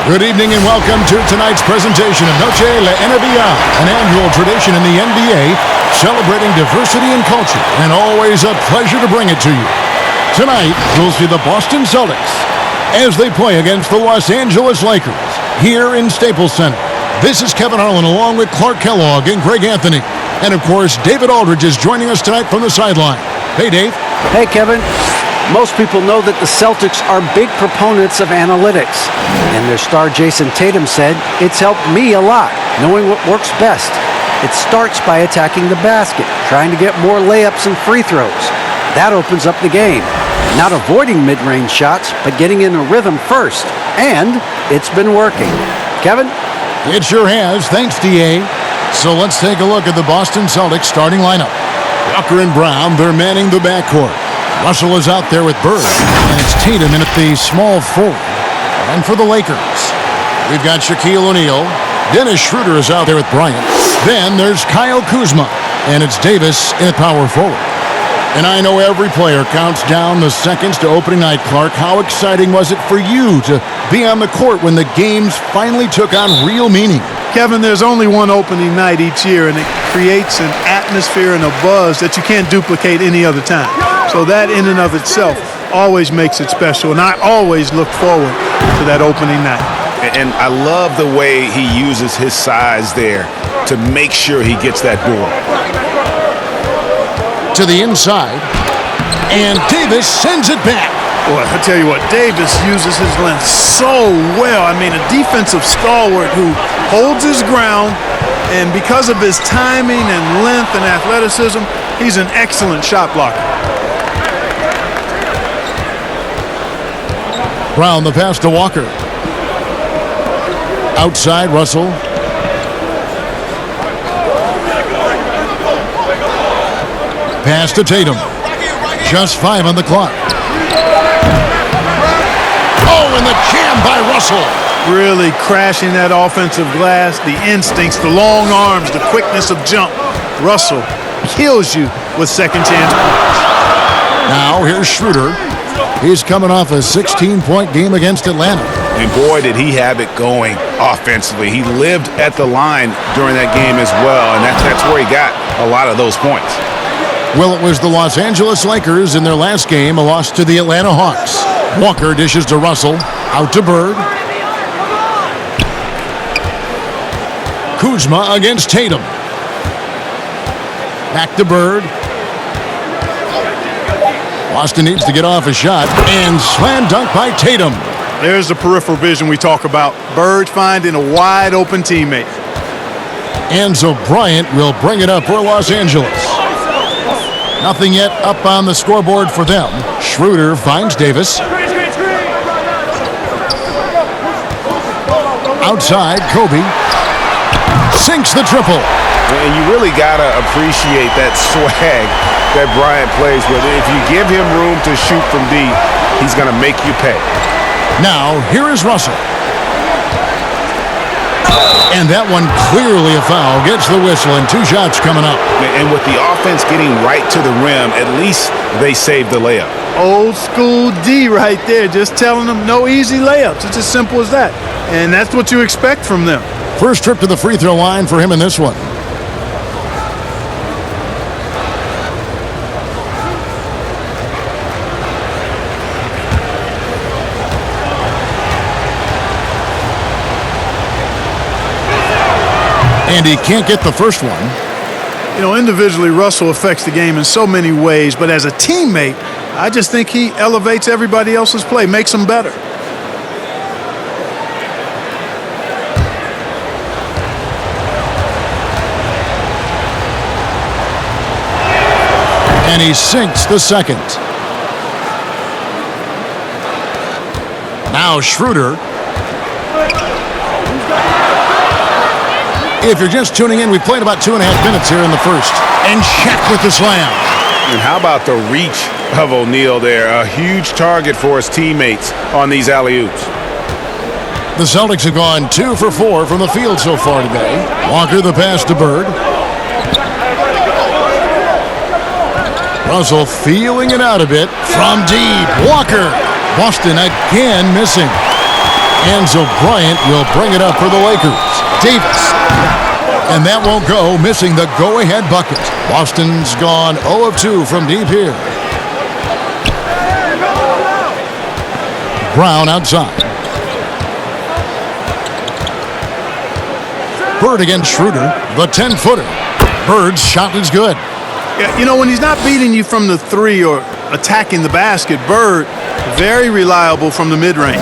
Good evening and welcome to tonight's presentation of Noche La NBA, an annual tradition in the NBA celebrating diversity and culture, and always a pleasure to bring it to you. Tonight, we'll see the Boston Celtics as they play against the Los Angeles Lakers here in Staples Center. This is Kevin Harlan along with Clark Kellogg and Greg Anthony. And of course, David Aldridge is joining us tonight from the sideline. Hey, Dave. Hey, Kevin. Most people know that the Celtics are big proponents of analytics. And their star Jason Tatum said, "It's helped me a lot, knowing what works best. It starts by attacking the basket, trying to get more layups and free throws. That opens up the game. Not avoiding mid-range shots, but getting in a rhythm first. And it's been working." Kevin? It sure has. Thanks, DA. So let's take a look at the Boston Celtics starting lineup. Walker and Brown, they're manning the backcourt. Russell is out there with Bird, and it's Tatum in at the small forward. And for the Lakers, we've got Shaquille O'Neal. Dennis Schroeder is out there with Bryant. Then there's Kyle Kuzma, and it's Davis in at power forward. And I know every player counts down the seconds to opening night, Clark. How exciting was it for you to be on the court when the games finally took on real meaning? Kevin, there's only one opening night each year, and it creates an atmosphere and a buzz that you can't duplicate any other time. So that in and of itself always makes it special, and I always look forward to that opening night. And I love the way he uses his size there to make sure he gets that door. To the inside, and Davis sends it back. Boy, I tell you what, Davis uses his length so well. I mean, a defensive stalwart who holds his ground, and because of his timing and length and athleticism, he's an excellent shot blocker. Brown, the pass to Walker. Outside, Russell. Pass to Tatum. Just 5 on the clock. Oh, and the jam by Russell. Really crashing that offensive glass, the instincts, the long arms, the quickness of jump. Russell kills you with second chance points. Now here's Schroeder. He's coming off a 16-point game against Atlanta. And boy, did he have it going offensively. He lived at the line during that game as well, and that's where he got a lot of those points. Well, it was the Los Angeles Lakers in their last game, a loss to the Atlanta Hawks. Walker dishes to Russell, out to Bird. Kuzma against Tatum. Back to Bird. Boston needs to get off a shot, and slam dunk by Tatum. There's the peripheral vision we talk about. Bird finding a wide open teammate. And so Bryant will bring it up for Los Angeles. Nothing yet up on the scoreboard for them. Schroeder finds Davis. Outside, Kobe sinks the triple. And you really got to appreciate that swag that Bryant plays with. If you give him room to shoot from deep, he's going to make you pay. Now, here is Russell. And that one clearly a foul. Gets the whistle, and 2 shots coming up. And with the offense getting right to the rim, at least they saved the layup. Old school D right there, just telling them no easy layups. It's as simple as that. And that's what you expect from them. First trip to the free throw line for him in this one. And he can't get the first one. You know, individually, Russell affects the game in so many ways, but as a teammate, I just think he elevates everybody else's play, makes them better. And he sinks the second. Now Schroeder. If you're just tuning in, we played about 2.5 minutes here in the first. And Shaq with the slam. And how about the reach of O'Neal there? A huge target for his teammates on these alley-oops. The Celtics have gone 2 for 4 from the field so far today. Walker the pass to Bird. Russell feeling it out a bit from deep. Walker. Boston again missing. And so Bryant will bring it up for the Lakers. Davis. And that won't go, missing the go-ahead bucket. Boston's gone 0 of 2 from deep here. Brown outside. Bird against Schroeder, the 10-footer. Bird's shot is good. Yeah, you know, when he's not beating you from the three or attacking the basket, Bird, very reliable from the mid-range.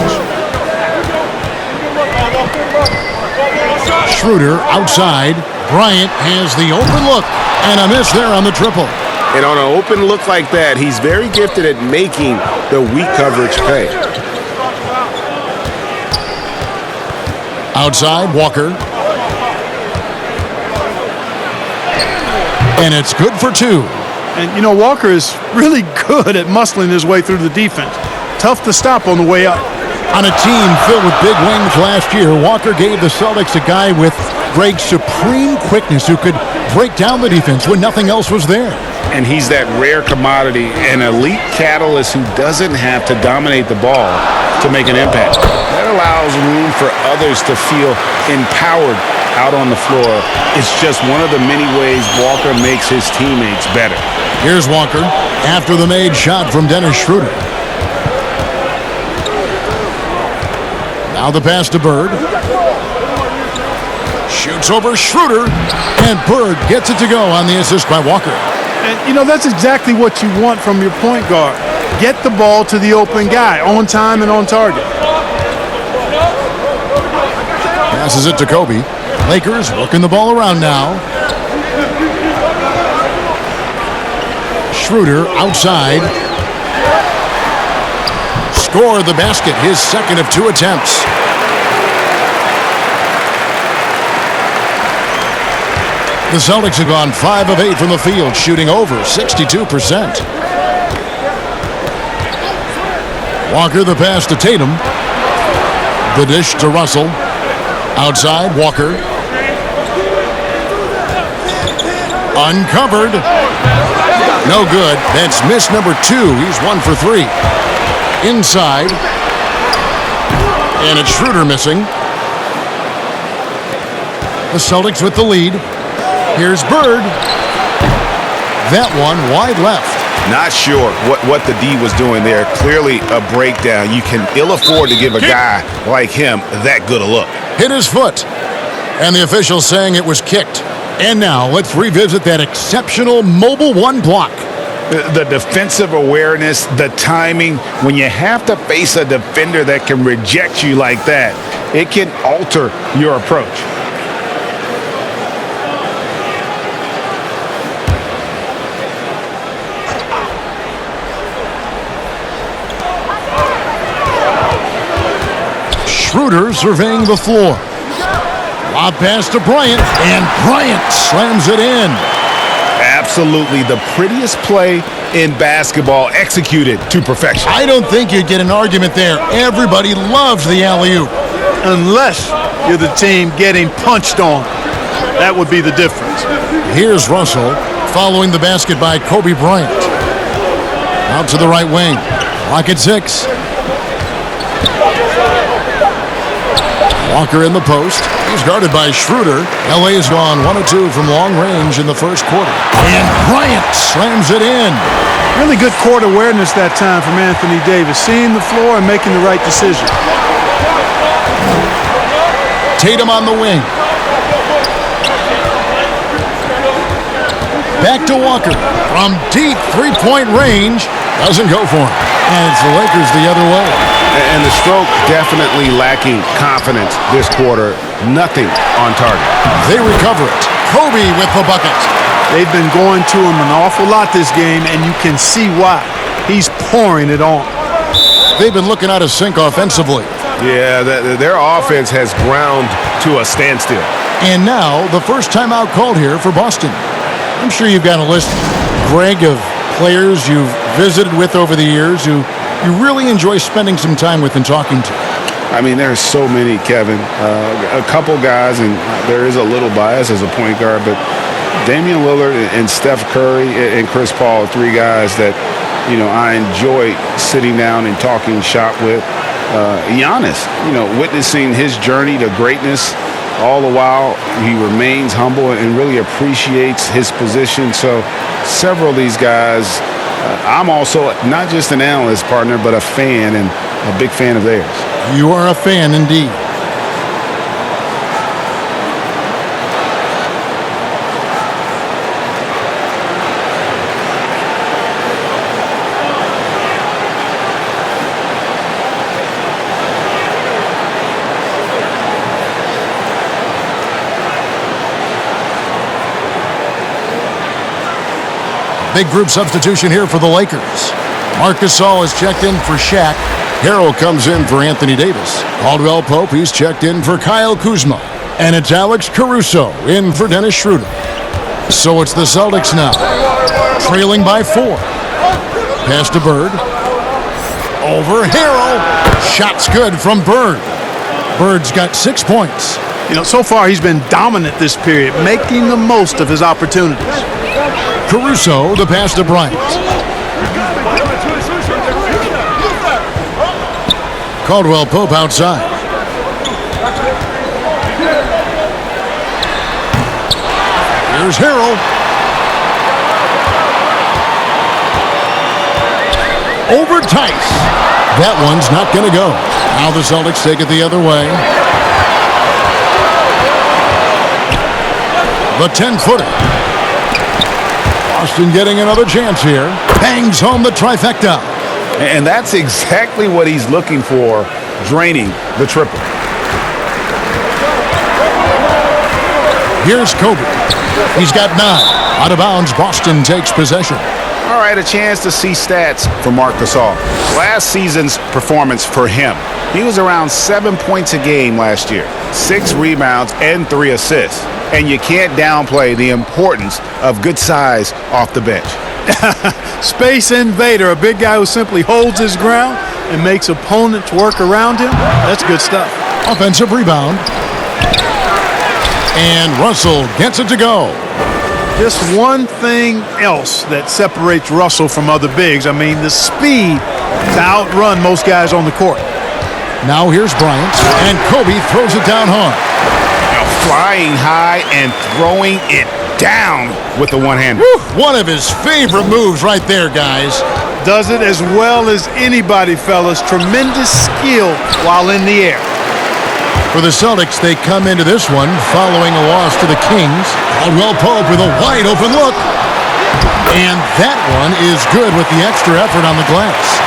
Schroeder outside. Bryant has the open look, and a miss there on the triple. And on an open look like that, he's very gifted at making the weak coverage pay. Outside, Walker. And it's good for 2. And, you know, Walker is really good at muscling his way through the defense. Tough to stop on the way up. On a team filled with big wings last year, Walker gave the Celtics a guy with great supreme quickness who could break down the defense when nothing else was there. And he's that rare commodity, an elite catalyst who doesn't have to dominate the ball to make an impact. That allows room for others to feel empowered out on the floor. It's just one of the many ways Walker makes his teammates better. Here's Walker after the made shot from Dennis Schroeder. Now the pass to Bird. Shoots over Schroeder, and Bird gets it to go on the assist by Walker. And, you know, that's exactly what you want from your point guard. Get the ball to the open guy, on time and on target. Passes it to Kobe. Lakers working the ball around now. Schroeder outside. Scored the basket, his second of 2 attempts. The Celtics have gone 5 of 8 from the field, shooting over 62%. Walker the pass to Tatum. The dish to Russell. Outside, Walker. Uncovered. No good. That's miss number 2. He's 1 for 3. Inside. And it's Schroeder missing. The Celtics with the lead. Here's Bird. That one wide left. Not sure what the D was doing there. Clearly a breakdown. You can ill afford to give a guy like him that good a look. Hit his foot. And the official saying it was kicked. And now let's revisit that exceptional mobile 1 block. The defensive awareness, the timing, when you have to face a defender that can reject you like that, it can alter your approach. Schroeder surveying the floor. Lob pass to Bryant, and Bryant slams it in. Absolutely the prettiest play in basketball, executed to perfection. I don't think you'd get an argument there. Everybody loves the alley-oop. Unless you're the team getting punched on. That would be the difference. Here's Russell following the basket by Kobe Bryant. Out to the right wing. Clock at 6. Walker in the post. He's guarded by Schroeder. LA has gone 1 of 2 from long range in the first quarter. And Bryant slams it in. Really good court awareness that time from Anthony Davis. Seeing the floor and making the right decision. Tatum on the wing. Back to Walker. From deep three-point range. Doesn't go for him. And it's the Lakers the other way. And the stroke definitely lacking confidence this quarter. Nothing on target. They recover it. Kobe with the bucket. They've been going to him an awful lot this game, and you can see why. He's pouring it on. They've been looking out of sync offensively. Yeah, their offense has ground to a standstill. And now, the first timeout called here for Boston. I'm sure you've got a list, Greg, of players you've visited with over the years who you really enjoy spending some time with and talking to. I mean, there's so many, Kevin. A couple guys, and there is a little bias as a point guard, but Damian Lillard and Steph Curry and Chris Paul, 3 guys that, you know, I enjoy sitting down and talking shop with. Giannis, witnessing his journey to greatness. All the while, he remains humble and really appreciates his position. So several of these guys, I'm also not just an analyst, partner, but a fan and a big fan of theirs. You are a fan indeed. Big group substitution here for the Lakers. Marc Gasol is checked in for Shaq. Harrell comes in for Anthony Davis. Caldwell Pope, he's checked in for Kyle Kuzma. And it's Alex Caruso in for Dennis Schroeder. So it's the Celtics now, trailing by 4. Pass to Bird. Over Harrell. Shot's good from Bird. Bird's got 6 points. So far he's been dominant this period, making the most of his opportunities. Caruso, the pass to Bryant. Caldwell Pope outside. Here's Harrell. Over Tice. That one's not going to go. Now the Celtics take it the other way. The 10-footer. Boston getting another chance here. Bangs home the trifecta. And that's exactly what he's looking for, draining the triple. Here's Kobe. He's got 9. Out of bounds, Boston takes possession. All right, a chance to see stats for Marc Gasol. Last season's performance for him. He was around 7 points a game last year, 6 rebounds and 3 assists. And you can't downplay the importance of good size off the bench. Space invader, a big guy who simply holds his ground and makes opponents work around him. That's good stuff. Offensive rebound. And Russell gets it to go. Just one thing else that separates Russell from other bigs. I mean, the speed to outrun most guys on the court. Now here's Bryant, and Kobe throws it down hard. Flying high and throwing it down with the one-hander. One of his favorite moves right there, guys. Does it as well as anybody, fellas. Tremendous skill while in the air. For the Celtics, they come into this one following a loss to the Kings. Caldwell Pope with a wide open look. And that one is good with the extra effort on the glass.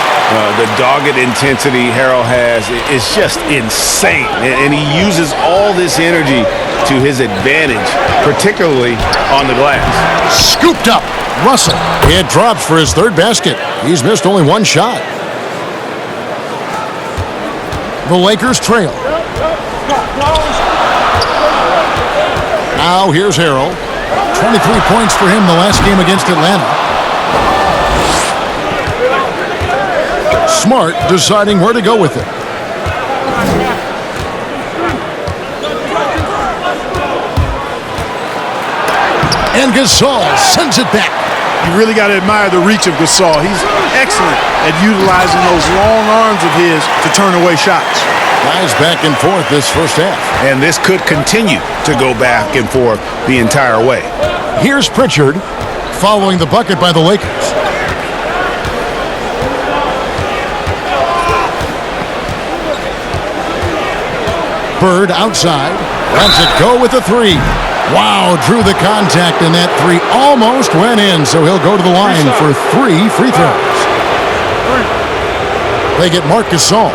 The dogged intensity Harrell has is just insane. And he uses all this energy to his advantage, particularly on the glass. Scooped up. Russell. It drops for his 3rd basket. He's missed only 1 shot. The Lakers trail. Now here's Harrell. 23 points for him the last game against Atlanta. Smart deciding where to go with it. And Gasol sends it back. You really got to admire the reach of Gasol. He's excellent at utilizing those long arms of his to turn away shots. Guys back and forth this first half. And this could continue to go back and forth the entire way. Here's Pritchard following the bucket by the Lakers. Bird outside. Lets it go with the 3. Wow, drew the contact, and that 3 almost went in, so he'll go to the line for 3 free throws. They get Marc Gasol.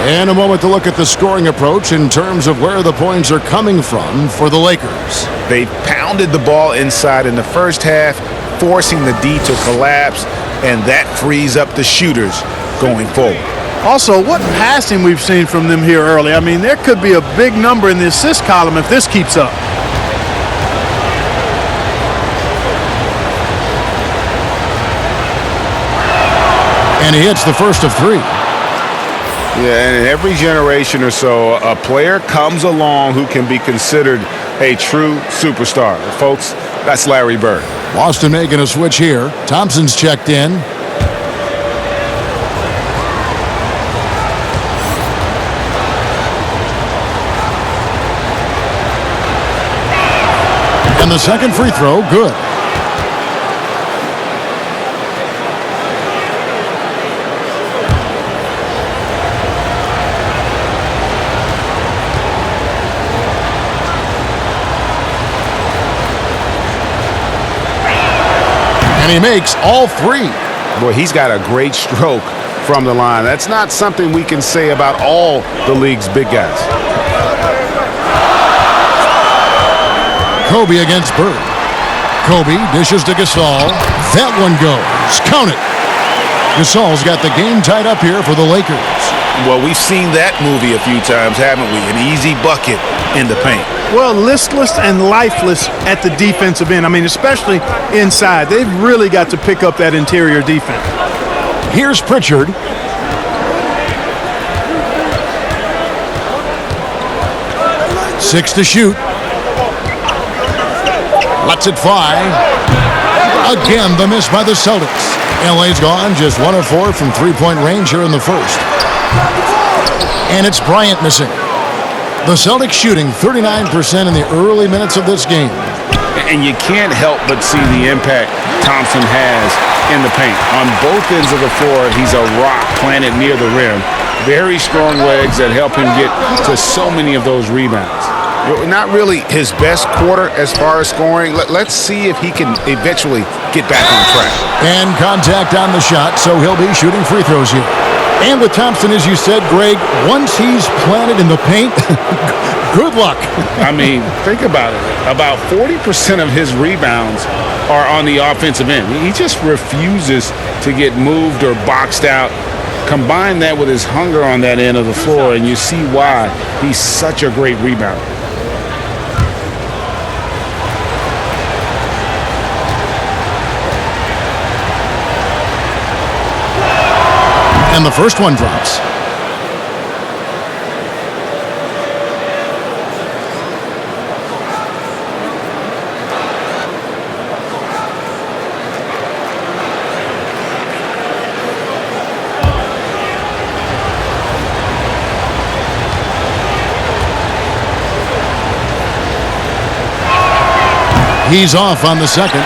And a moment to look at the scoring approach in terms of where the points are coming from for the Lakers. They pounded the ball inside in the first half, forcing the D to collapse, and that frees up the shooters going forward. Also, what passing we've seen from them here early. I mean, there could be a big number in the assist column if this keeps up. And he hits the first of 3. Yeah, and in every generation or so, a player comes along who can be considered a true superstar. Folks, that's Larry Bird. Boston making a switch here. Thompson's checked in. And the second free throw, good. And he makes all three. Boy, he's got a great stroke from the line. That's not something we can say about all the league's big guys. Kobe against Bird. Kobe dishes to Gasol. That one goes. Count it. Gasol's got the game tied up here for the Lakers. Well, we've seen that movie a few times, haven't we? An easy bucket in the paint. Well, listless and lifeless at the defensive end. I mean, especially inside. They've really got to pick up that interior defense. Here's Pritchard. Six to shoot. Lets it fly. Again, the miss by the Celtics. LA's gone just 1 of 4 from three-point range here in the first. And it's Bryant missing. The Celtics shooting 39% in the early minutes of this game. And you can't help but see the impact Thompson has in the paint. On both ends of the floor, he's a rock planted near the rim. Very strong legs that help him get to so many of those rebounds. Not really his best quarter as far as scoring. Let's see if he can eventually get back on track. And contact on the shot, so he'll be shooting free throws here. And with Thompson, as you said, Greg, once he's planted in the paint, good luck. I mean, think about it. About 40% of his rebounds are on the offensive end. He just refuses to get moved or boxed out. Combine that with his hunger on that end of the floor, and you see why he's such a great rebounder. And the first one drops. He's off on the second.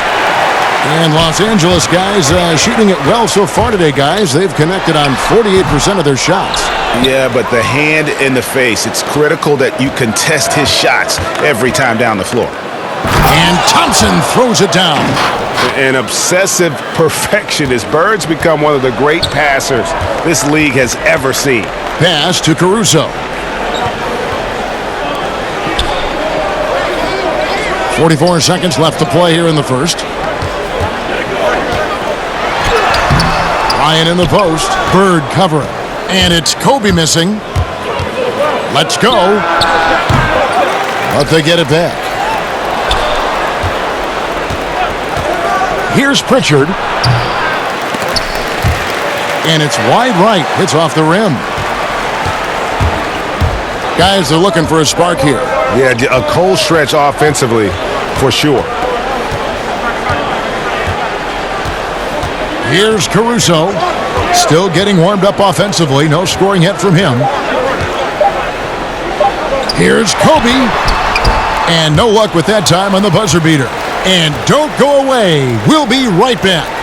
And Los Angeles guys shooting it well so far today, guys. They've connected on 48% of their shots. Yeah, but the hand in the face, it's critical that you contest his shots every time down the floor. And Thompson throws it down. An obsessive perfectionist. Bird's become one of the great passers this league has ever seen. Pass to Caruso. 44 seconds left to play here in the first. Bryant in the post. Bird covering. And it's Kobe missing. Let's go. But they get it back. Here's Pritchard. And it's wide right. Hits off the rim. Guys, they're looking for a spark here. Yeah, a cold stretch offensively for sure. Here's Caruso. Still getting warmed up offensively. No scoring yet from him. Here's Kobe. And no luck with that time on the buzzer beater. And don't go away. We'll be right back.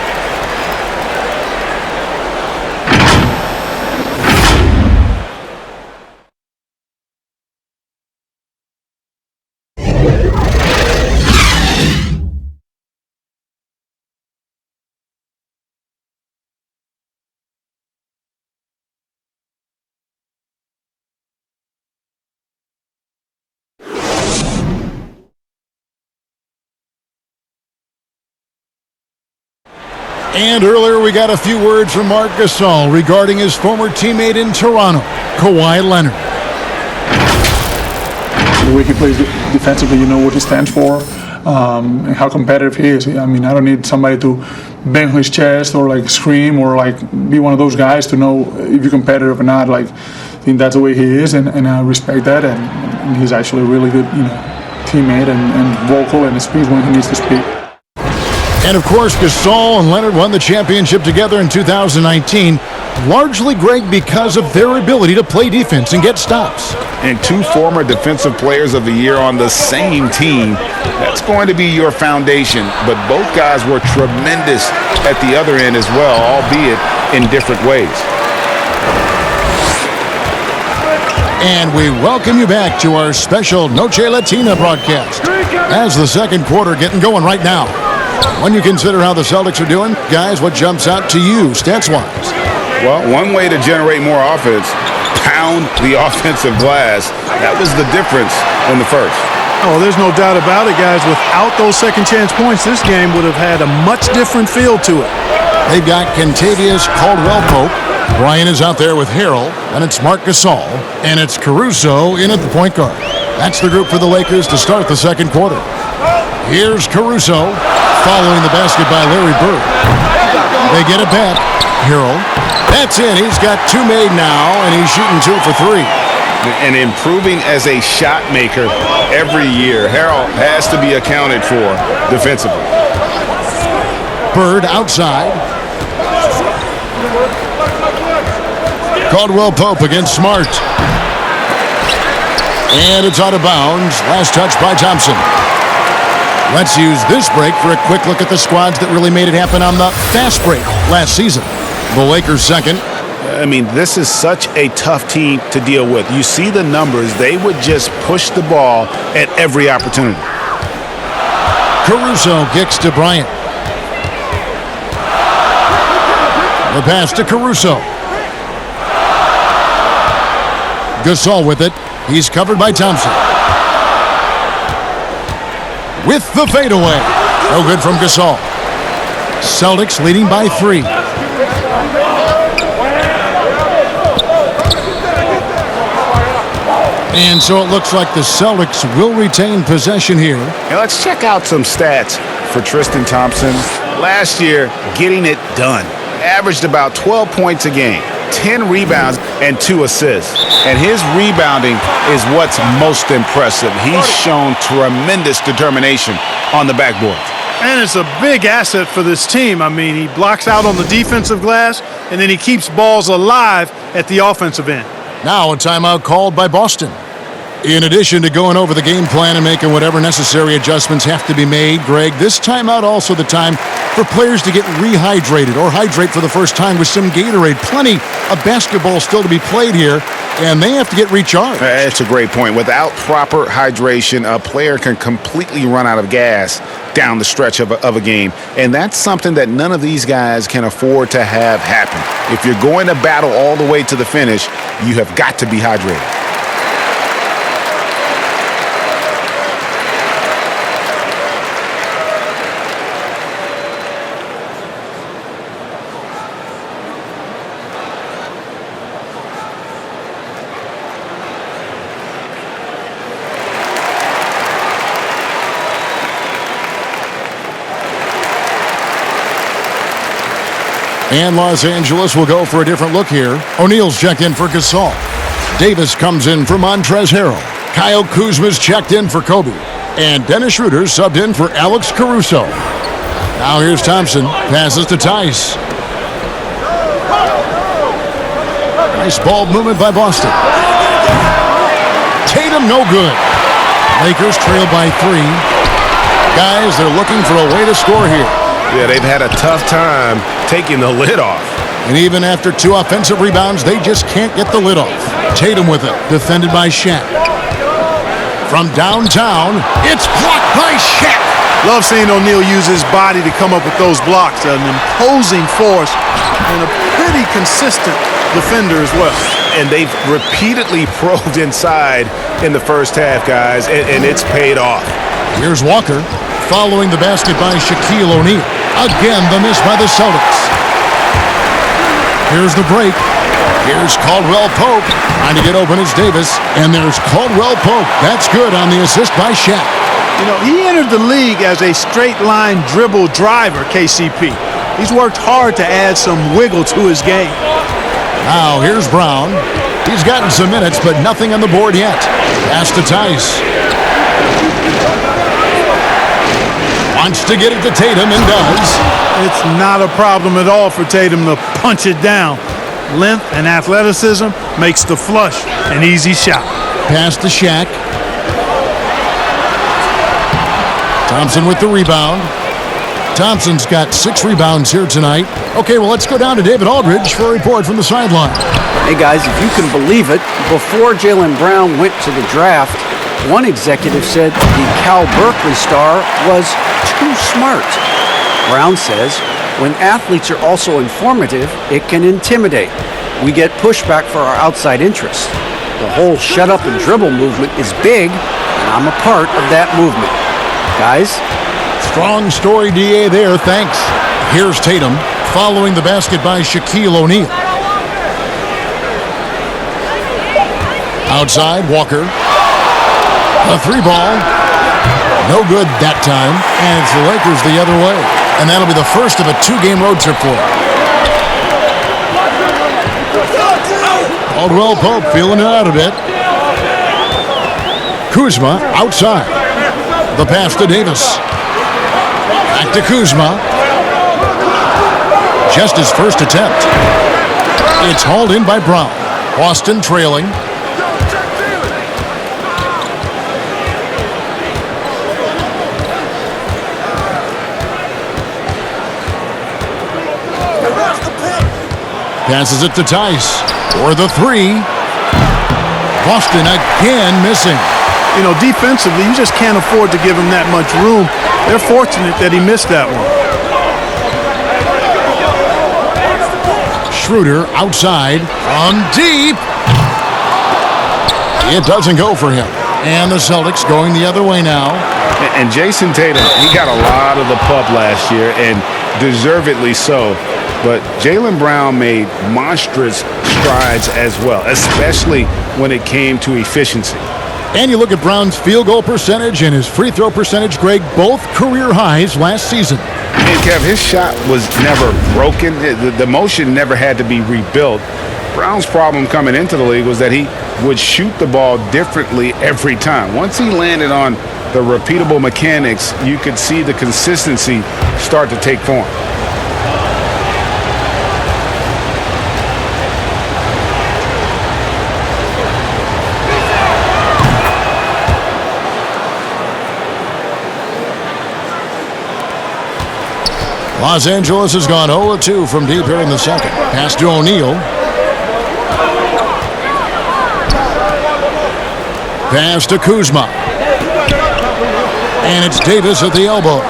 And earlier we got a few words from Marc Gasol regarding his former teammate in Toronto, Kawhi Leonard. The way he plays defensively, you know what he stands for, and how competitive he is. I mean, I don't need somebody to bang his chest or like scream or like be one of those guys to know if you're competitive or not. Like, I think that's the way he is, and I respect that. And he's actually a really good, teammate and vocal and speaks when he needs to speak. And of course, Gasol and Leonard won the championship together in 2019. largely, Greg, because of their ability to play defense and get stops. And 2 former Defensive Players of the Year on the same team. That's going to be your foundation. But both guys were tremendous at the other end as well, albeit in different ways. And we welcome you back to our special Noche Latina broadcast. As the second quarter getting going right now. When you consider how the Celtics are doing, guys, what jumps out to you stats-wise? Well, one way to generate more offense, pound the offensive glass. That was the difference in the first. Oh, there's no doubt about it, guys. Without those second chance points, this game would have had a much different feel to it. They've got Kentavious Caldwell-Pope. Bryant is out there with Harrell, and it's Marc Gasol, and it's Caruso in at the point guard. That's the group for the Lakers to start the second quarter. Here's Caruso, following the basket by Larry Bird. They get it back. Harrell. That's in. He's got 2 made now, and he's shooting 2 for 3. And improving as a shot maker every year. Harrell has to be accounted for defensively. Bird outside. Caldwell-Pope against Smart. And it's out of bounds. Last touch by Thompson. Let's use this break for a quick look at the squads that really made it happen on the fast break last season. The Lakers second. I mean, this is such a tough team to deal with. You see the numbers. They would just push the ball at every opportunity. Caruso kicks to Bryant. The pass to Caruso. Gasol with it. He's covered by Thompson. With the fadeaway. No good from Gasol. Celtics leading by 3. And so it looks like the Celtics will retain possession here. Now let's check out some stats for Tristan Thompson. Last year, getting it done. Averaged about 12 points a game, 10 rebounds, and 2 assists. And his rebounding is what's most impressive. He's shown tremendous determination on the backboard. And it's a big asset for this team. I mean, he blocks out on the defensive glass, and then he keeps balls alive at the offensive end. Now a timeout called by Boston. In addition to going over the game plan and making whatever necessary adjustments have to be made, Greg, this timeout also the time for players to get rehydrated or hydrate for the first time with some Gatorade. Plenty of basketball still to be played here, and they have to get recharged. That's a great point. Without proper hydration, a player can completely run out of gas down the stretch of a game, and that's something that none of these guys can afford to have happen. If you're going to battle all the way to the finish, you have got to be hydrated. And Los Angeles will go for a different look here. O'Neal's checked in for Gasol. Davis comes in for Montrezl Harrell. Kyle Kuzma's checked in for Kobe. And Dennis Schroeder subbed in for Alex Caruso. Now here's Thompson. Passes to Tice. Nice ball movement by Boston. Tatum no good. Lakers trail by 3. Guys, they're looking for a way to score here. Yeah, they've had a tough time taking the lid off. And even after 2 offensive rebounds, they just can't get the lid off. Tatum with it, defended by Shaq. From downtown, it's blocked by Shaq. Love seeing O'Neal use his body to come up with those blocks. An imposing force and a pretty consistent defender as well. And they've repeatedly probed inside in the first half, guys, and it's paid off. Here's Walker, following the basket by Shaquille O'Neal. Again, the miss by the Celtics. Here's the break. Here's Caldwell-Pope. Trying to get open is Davis. And there's Caldwell-Pope. That's good on the assist by Shaq. You know, he entered the league as a straight-line dribble driver, KCP. He's worked hard to add some wiggle to his game. Now, here's Brown. He's gotten some minutes, but nothing on the board yet. Pass to Tice. Wants to get it to Tatum and does. It's not a problem at all for Tatum to punch it down. length and athleticism makes the flush an easy shot. Pass to Shaq. Thompson with the rebound. Thompson's got 6 rebounds here tonight. Okay, well, let's go down to David Aldridge for a report from the sideline. Hey, guys, if you can believe it, before Jaylen Brown went to the draft, one executive said the Cal Berkeley star was too smart. Brown says, when athletes are also informative, it can intimidate. We get pushback for our outside interests. The whole shut up and dribble movement is big, and I'm a part of that movement. Guys? Strong story, DA, there. Thanks. Here's Tatum following the basket by Shaquille O'Neal. Outside, Walker. A 3-ball. No good that time. And it's the Lakers the other way. And that'll be the first of a 2-game road trip for them. Caldwell Pope feeling it out a bit. Kuzma outside. The pass to Davis. Back to Kuzma. Just his first attempt. It's hauled in by Brown. Boston trailing. Passes it to Tice for the 3. Boston again missing. You know, defensively, you just can't afford to give him that much room. They're fortunate that he missed that one. Schroeder outside from deep. It doesn't go for him. And the Celtics going the other way now. And Jason Tatum, he got a lot of the pub last year, and deservedly so. But Jaylen Brown made monstrous strides as well, especially when it came to efficiency. And you look at Brown's field goal percentage and his free throw percentage, Greg, both career highs last season. And Kev, his shot was never broken. The motion never had to be rebuilt. Brown's problem coming into the league was that he would shoot the ball differently every time. Once he landed on the repeatable mechanics, you could see the consistency start to take form. Los Angeles has gone 0-2 from deep here in the second. Pass to O'Neal. Pass to Kuzma. And it's Davis at the elbow.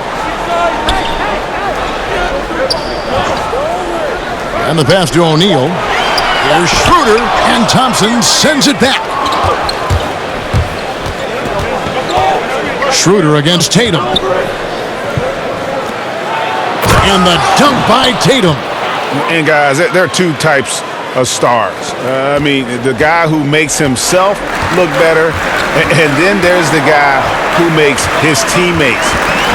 And the pass to O'Neal. Here's Schroeder, and Thompson sends it back. Schroeder against Tatum. And the dunk by Tatum. And guys, there are 2 types of stars. I mean, the guy who makes himself look better, and then there's the guy who makes his teammates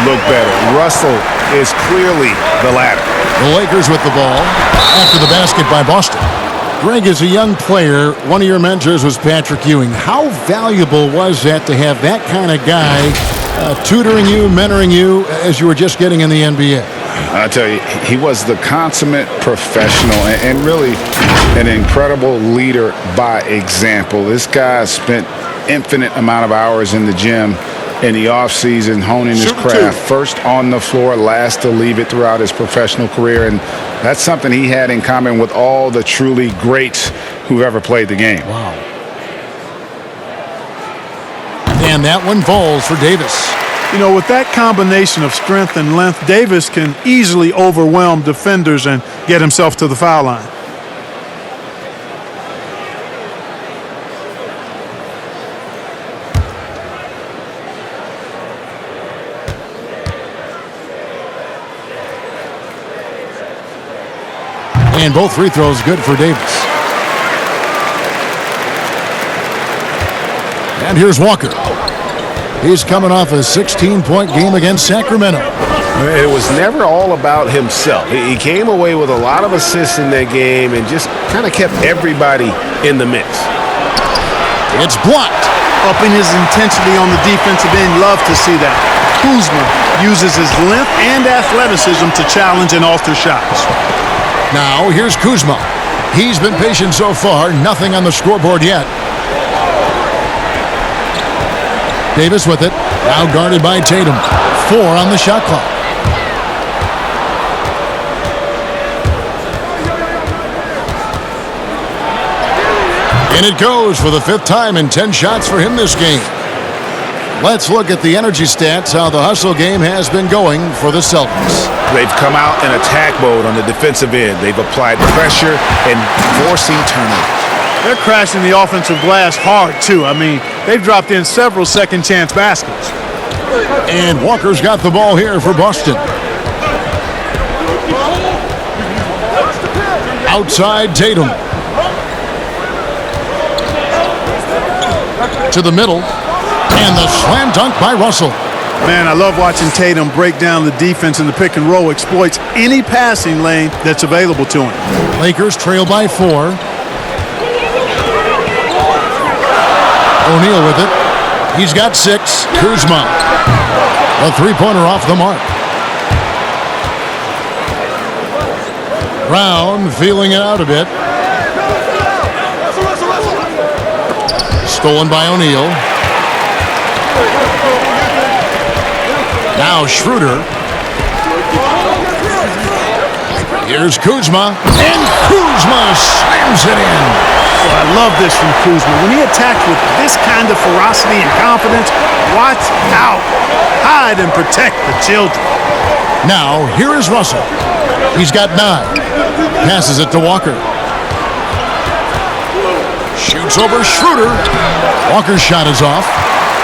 look better. Russell is clearly the latter. The Lakers with the ball after the basket by Boston. Greg, as a young player, one of your mentors was Patrick Ewing. How valuable was that to have that kind of guy tutoring you, mentoring you as you were just getting in the NBA? I tell you, he was the consummate professional and really an incredible leader by example. This guy spent infinite amount of hours in the gym in the offseason honing his craft. First on the floor, last to leave it throughout his professional career. And that's something he had in common with all the truly greats who've ever played the game. Wow. And that one falls for Davis. You know, with that combination of strength and length, Davis can easily overwhelm defenders and get himself to the foul line. And both free throws good for Davis. And here's Walker. He's coming off a 16-point game against Sacramento. It was never all about himself. He came away with a lot of assists in that game and just kind of kept everybody in the mix. It's blocked. Upping his intensity on the defensive end. Love to see that. Kuzma uses his length and athleticism to challenge and alter shots. Now here's Kuzma. He's been patient so far. Nothing on the scoreboard yet. Davis with it. Now guarded by Tatum. 4 on the shot clock. And it goes for the 5th time in 10 shots for him this game. Let's look at the energy stats, how the hustle game has been going for the Celtics. They've come out in attack mode on the defensive end. They've applied pressure and forcing turnovers. They're crashing the offensive glass hard, too. I mean, they've dropped in several second-chance baskets. And Walker's got the ball here for Boston. Outside Tatum. To the middle. And the slam dunk by Russell. Man, I love watching Tatum break down the defense in the pick and roll, exploits any passing lane that's available to him. Lakers trail by 4. O'Neal with it. He's got 6. Kuzma. A three-pointer off the mark. Brown feeling it out a bit. Stolen by O'Neal. Now Schroeder. Here's Kuzma. And Kuzma slams it in. Oh, I love this from Kuzma. When he attacks with this kind of ferocity and confidence, watch out. Hide and protect the children. Now, here is Russell. He's got 9. Passes it to Walker. Shoots over Schroeder. Walker's shot is off.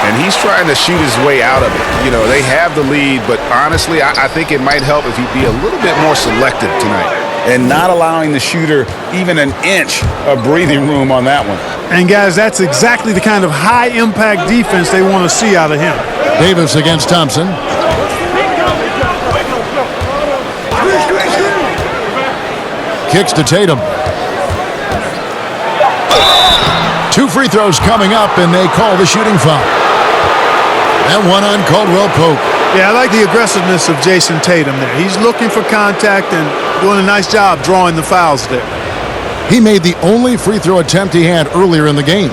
And he's trying to shoot his way out of it. You know, they have the lead, but honestly, I think it might help if he'd be a little bit more selective tonight and not allowing the shooter even an inch of breathing room on that one. And, guys, that's exactly the kind of high-impact defense they want to see out of him. Davis against Thompson. Kicks to Tatum. 2 free throws coming up, and they call the shooting foul. That one on Caldwell Pope. Yeah, I like the aggressiveness of Jason Tatum there. He's looking for contact and doing a nice job drawing the fouls there. He made the only free throw attempt he had earlier in the game.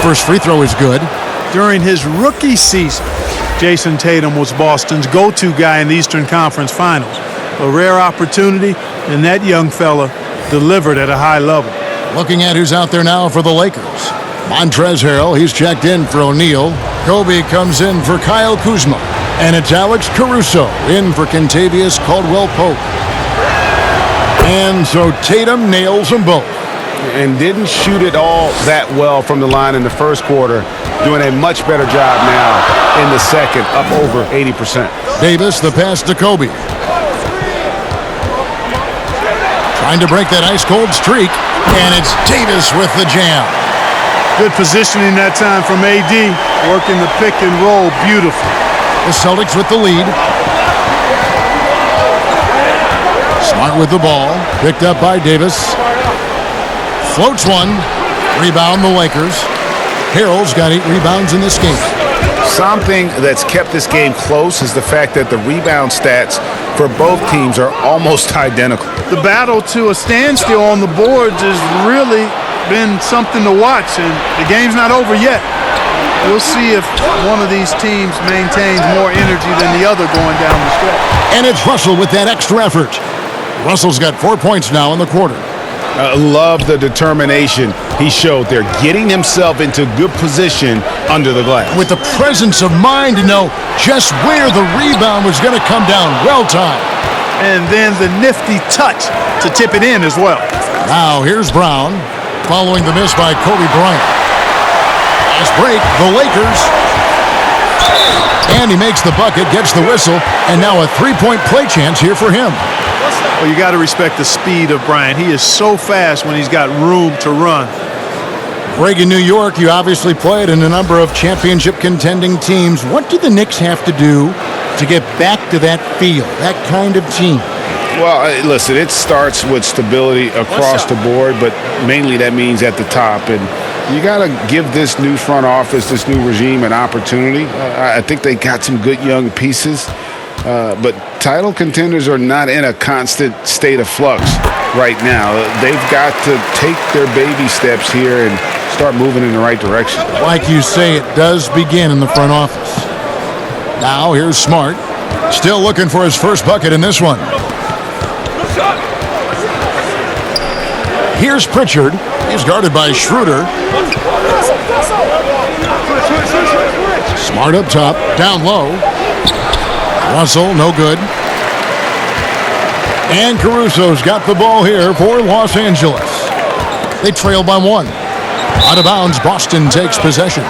First free throw is good. During his rookie season, Jason Tatum was Boston's go-to guy in the Eastern Conference Finals. A rare opportunity, and that young fella delivered at a high level. Looking at who's out there now for the Lakers. Montrezl Harrell, he's checked in for O'Neal. Kobe comes in for Kyle Kuzma. And it's Alex Caruso in for Kentavious Caldwell-Pope. And so Tatum nails them both. And didn't shoot it all that well from the line in the first quarter. Doing a much better job now in the second, up over 80%. Davis, the pass to Kobe. Trying to break that ice-cold streak, and it's Davis with the jam. Good positioning that time from AD, working the pick and roll beautifully. The Celtics with the lead. Smart with the ball, picked up by Davis. Floats one. Rebound the Lakers. Harrell's got 8 rebounds in this game. Something that's kept this game close is the fact that the rebound stats for both teams are almost identical. The battle to a standstill on the boards has really been something to watch, and the game's not over yet. We'll see if one of these teams maintains more energy than the other going down the stretch. And it's Russell with that extra effort. Russell's got 4 points now in the quarter. Love the determination he showed there, getting himself into good position under the glass. With the presence of mind to know just where the rebound was going to come down. Well timed. And then the nifty touch to tip it in as well. Now here's Brown following the miss by Kobe Bryant. Last break, the Lakers. And he makes the bucket, gets the whistle, and now a 3-point play chance here for him. Well, you got to respect the speed of Bryant. He is so fast when he's got room to run. Greg, in New York, you obviously played in a number of championship contending teams. What do the Knicks have to do to get back to that feel, that kind of team? Well, listen, it starts with stability across the board, but mainly that means at the top. And you got to give this new front office, this new regime, an opportunity. I think they got some good young pieces, but title contenders are not in a constant state of flux right now. They've got to take their baby steps here and start moving in the right direction. Like you say, it does begin in the front office. Now here's Smart, still looking for his first bucket in this one. Here's Pritchard. He's guarded by Schroeder. Smart up top, down low. Russell, no good. And Caruso's got the ball here for Los Angeles. They trail by 1. Out of bounds, Boston takes possession.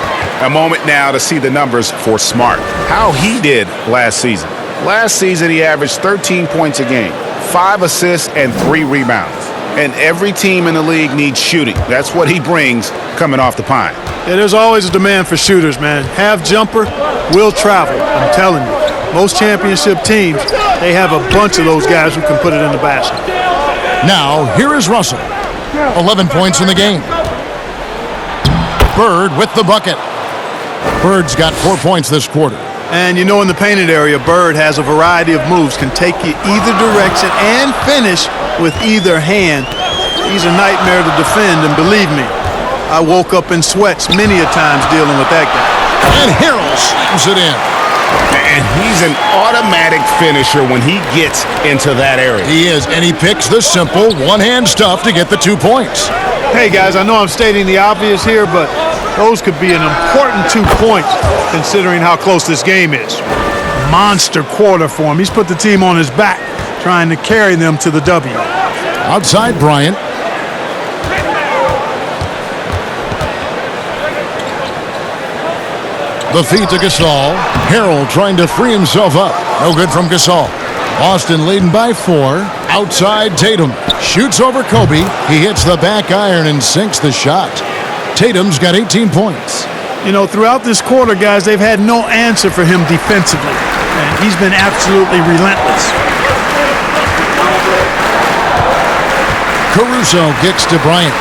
A moment now to see the numbers for Smart. How he did last season. Last season, he averaged 13 points a game, 5 assists, and 3 rebounds. And every team in the league needs shooting. That's what he brings coming off the pine. Yeah, there's always a demand for shooters, man. Have jumper, will travel. I'm telling you. Most championship teams, they have a bunch of those guys who can put it in the basket. Now, here is Russell. 11 points in the game. Bird with the bucket. Bird's got 4 points this quarter. And you know, in the painted area, Bird has a variety of moves, can take you either direction and finish with either hand. He's a nightmare to defend, and believe me, I woke up in sweats many a times dealing with that guy. And Harrell slams it in. And he's an automatic finisher when he gets into that area. He is, and he picks the simple one-hand stuff to get the 2 points. Hey, guys, I know I'm stating the obvious here, but those could be an important 2 points considering how close this game is. Monster quarter for him. He's put the team on his back, trying to carry them to the W. Outside Bryant. The feed to Gasol. Harrell trying to free himself up. No good from Gasol. Boston leading by 4. Outside Tatum. Shoots over Kobe. He hits the back iron and sinks the shot. Tatum's got 18 points. You know, throughout this quarter, guys, they've had no answer for him defensively. And he's been absolutely relentless. Caruso kicks to Bryant.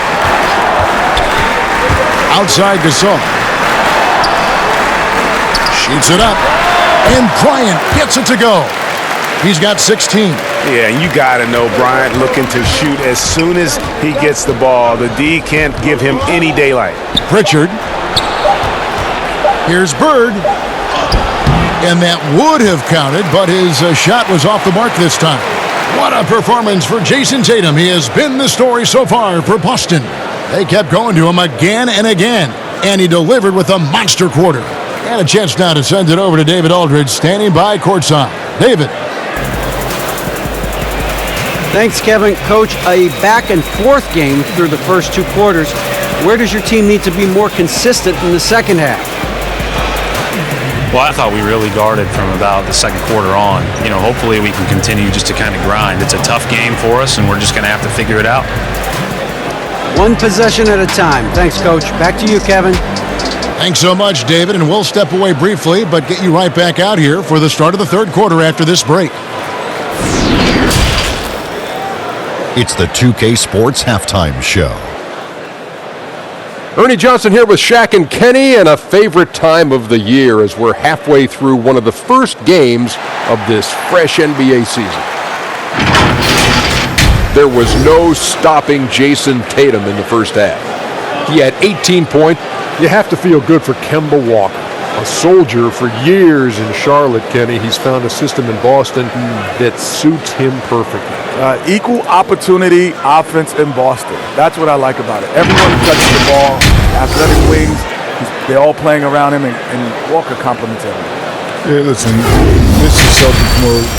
Outside Gasol. Shoots it up. And Bryant gets it to go. He's got 16. Yeah, and you got to know Bryant looking to shoot as soon as he gets the ball. The D can't give him any daylight. Pritchard. Here's Bird. And that would have counted, but his shot was off the mark this time. What a performance for Jason Tatum. He has been the story so far for Boston. They kept going to him again and again, and he delivered with a monster quarter. And a chance now to send it over to David Aldridge, standing by courtside. David. Thanks, Kevin. Coach, a back-and-forth game through the first 2 quarters. Where does your team need to be more consistent in the second half? Well, I thought we really guarded from about the second quarter on. You know, hopefully we can continue just to kind of grind. It's a tough game for us, and we're just going to have to figure it out. 1 possession at a time. Thanks, Coach. Back to you, Kevin. Thanks so much, David, and we'll step away briefly, but get you right back out here for the start of the third quarter after this break. It's the 2K Sports Halftime Show. Ernie Johnson here with Shaq and Kenny, and a favorite time of the year as we're halfway through one of the first games of this fresh NBA season. There was no stopping Jason Tatum in the first half. He had 18 points. You have to feel good for Kemba Walker, a soldier for years in Charlotte, Kenny. He's found a system in Boston that suits him perfectly. Equal opportunity offense in Boston. That's what I like about it. Everyone touches the ball, athletic wings. They're all playing around him, and Walker compliments everyone. Yeah, listen, this is Celtics mode.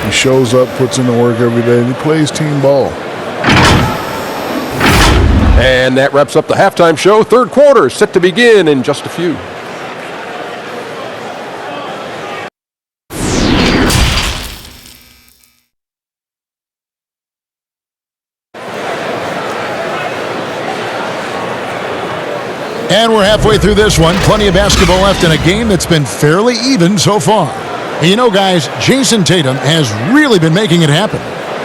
He shows up, puts in the work every day, and he plays team ball. And that wraps up the halftime show. Third quarter set to begin in just a few. And we're halfway through this one. Plenty of basketball left in a game that's been fairly even so far. And you know, guys, Jason Tatum has really been making it happen.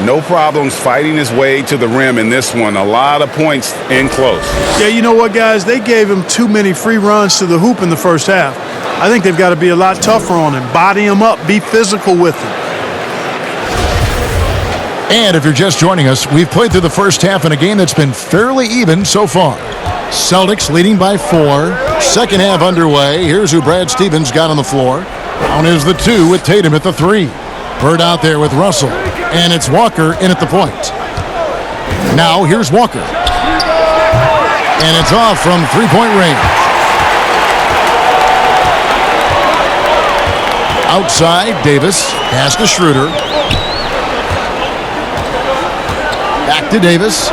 No problems fighting his way to the rim in this one. A lot of points in close. Yeah, you know what, guys? They gave him too many free runs to the hoop in the first half. I think they've got to be a lot tougher on him. Body him up. Be physical with him. And if you're just joining us, we've played through the first half in a game that's been fairly even so far. Celtics leading by 4. Second half underway. Here's who Brad Stevens got on the floor. Down is the 2 with Tatum at the 3. Bird out there with Russell. And it's Walker in at the point. Now here's Walker. And it's off from three-point range. Outside, Davis. Pass to Schroeder. Back to Davis.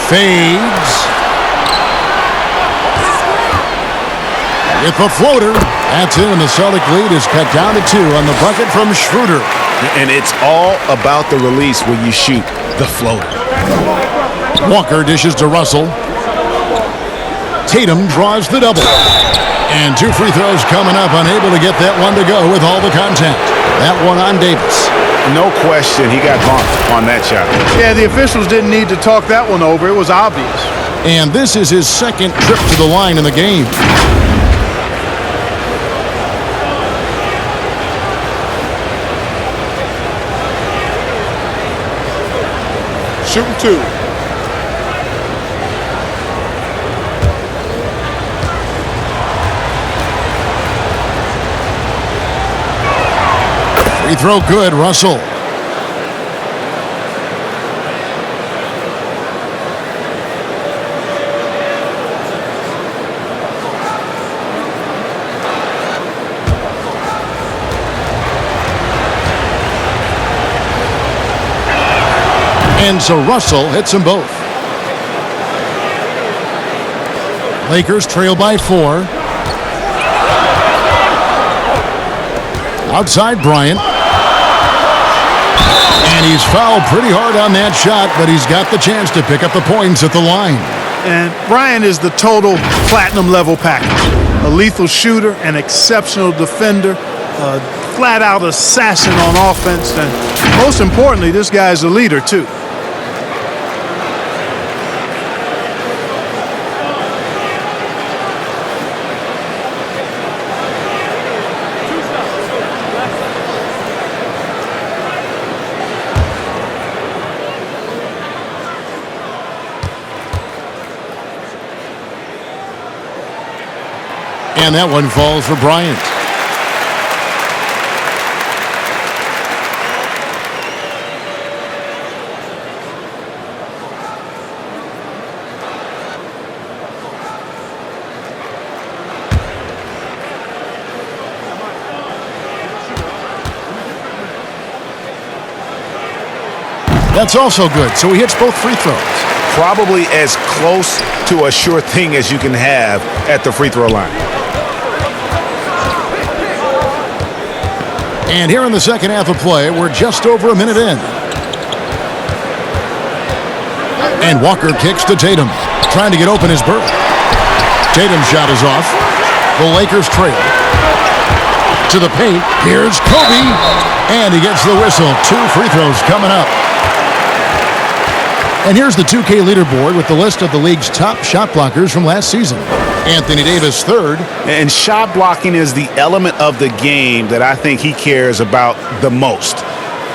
Fades. With the floater. That's in, and the Celtic lead is cut down to 2 on the bucket from Schroeder. And it's all about the release when you shoot the floater. Walker dishes to Russell. Tatum draws the double. And 2 free throws coming up, unable to get that one to go with all the contact. That one on Davis. No question, he got bumped on that shot. Yeah, the officials didn't need to talk that one over. It was obvious. And this is his second trip to the line in the game. Shooting 2. Free throw good, Russell. And so Russell hits them both. Lakers trail by 4. Outside Bryant. And he's fouled pretty hard on that shot, but he's got the chance to pick up the points at the line. And Bryant is the total platinum level package. A lethal shooter, an exceptional defender, a flat-out assassin on offense, and most importantly, this guy's a leader too. And that one falls for Bryant. That's also good. So he hits both free throws. Probably as close to a sure thing as you can have at the free throw line. And here in the second half of play, we're just over a minute in. And Walker kicks to Tatum, trying to get open his berth. Tatum's shot is off. The Lakers trail. To the paint, here's Kobe. And he gets the whistle. 2 free throws coming up. And here's the 2K leaderboard with the list of the league's top shot blockers from last season. Anthony Davis, 3rd. And shot blocking is the element of the game that I think he cares about the most.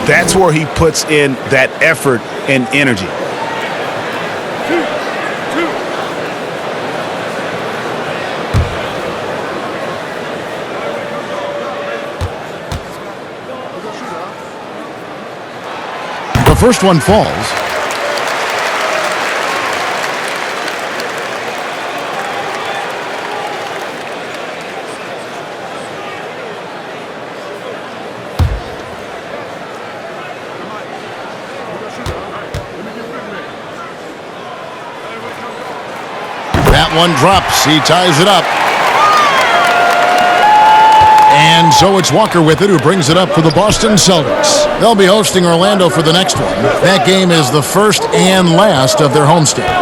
That's where he puts in that effort and energy. The first one falls. That one drops. He ties it up. And so it's Walker with it, who brings it up for the Boston Celtics. They'll be hosting Orlando for the next one. That game is the first and last of their homestand.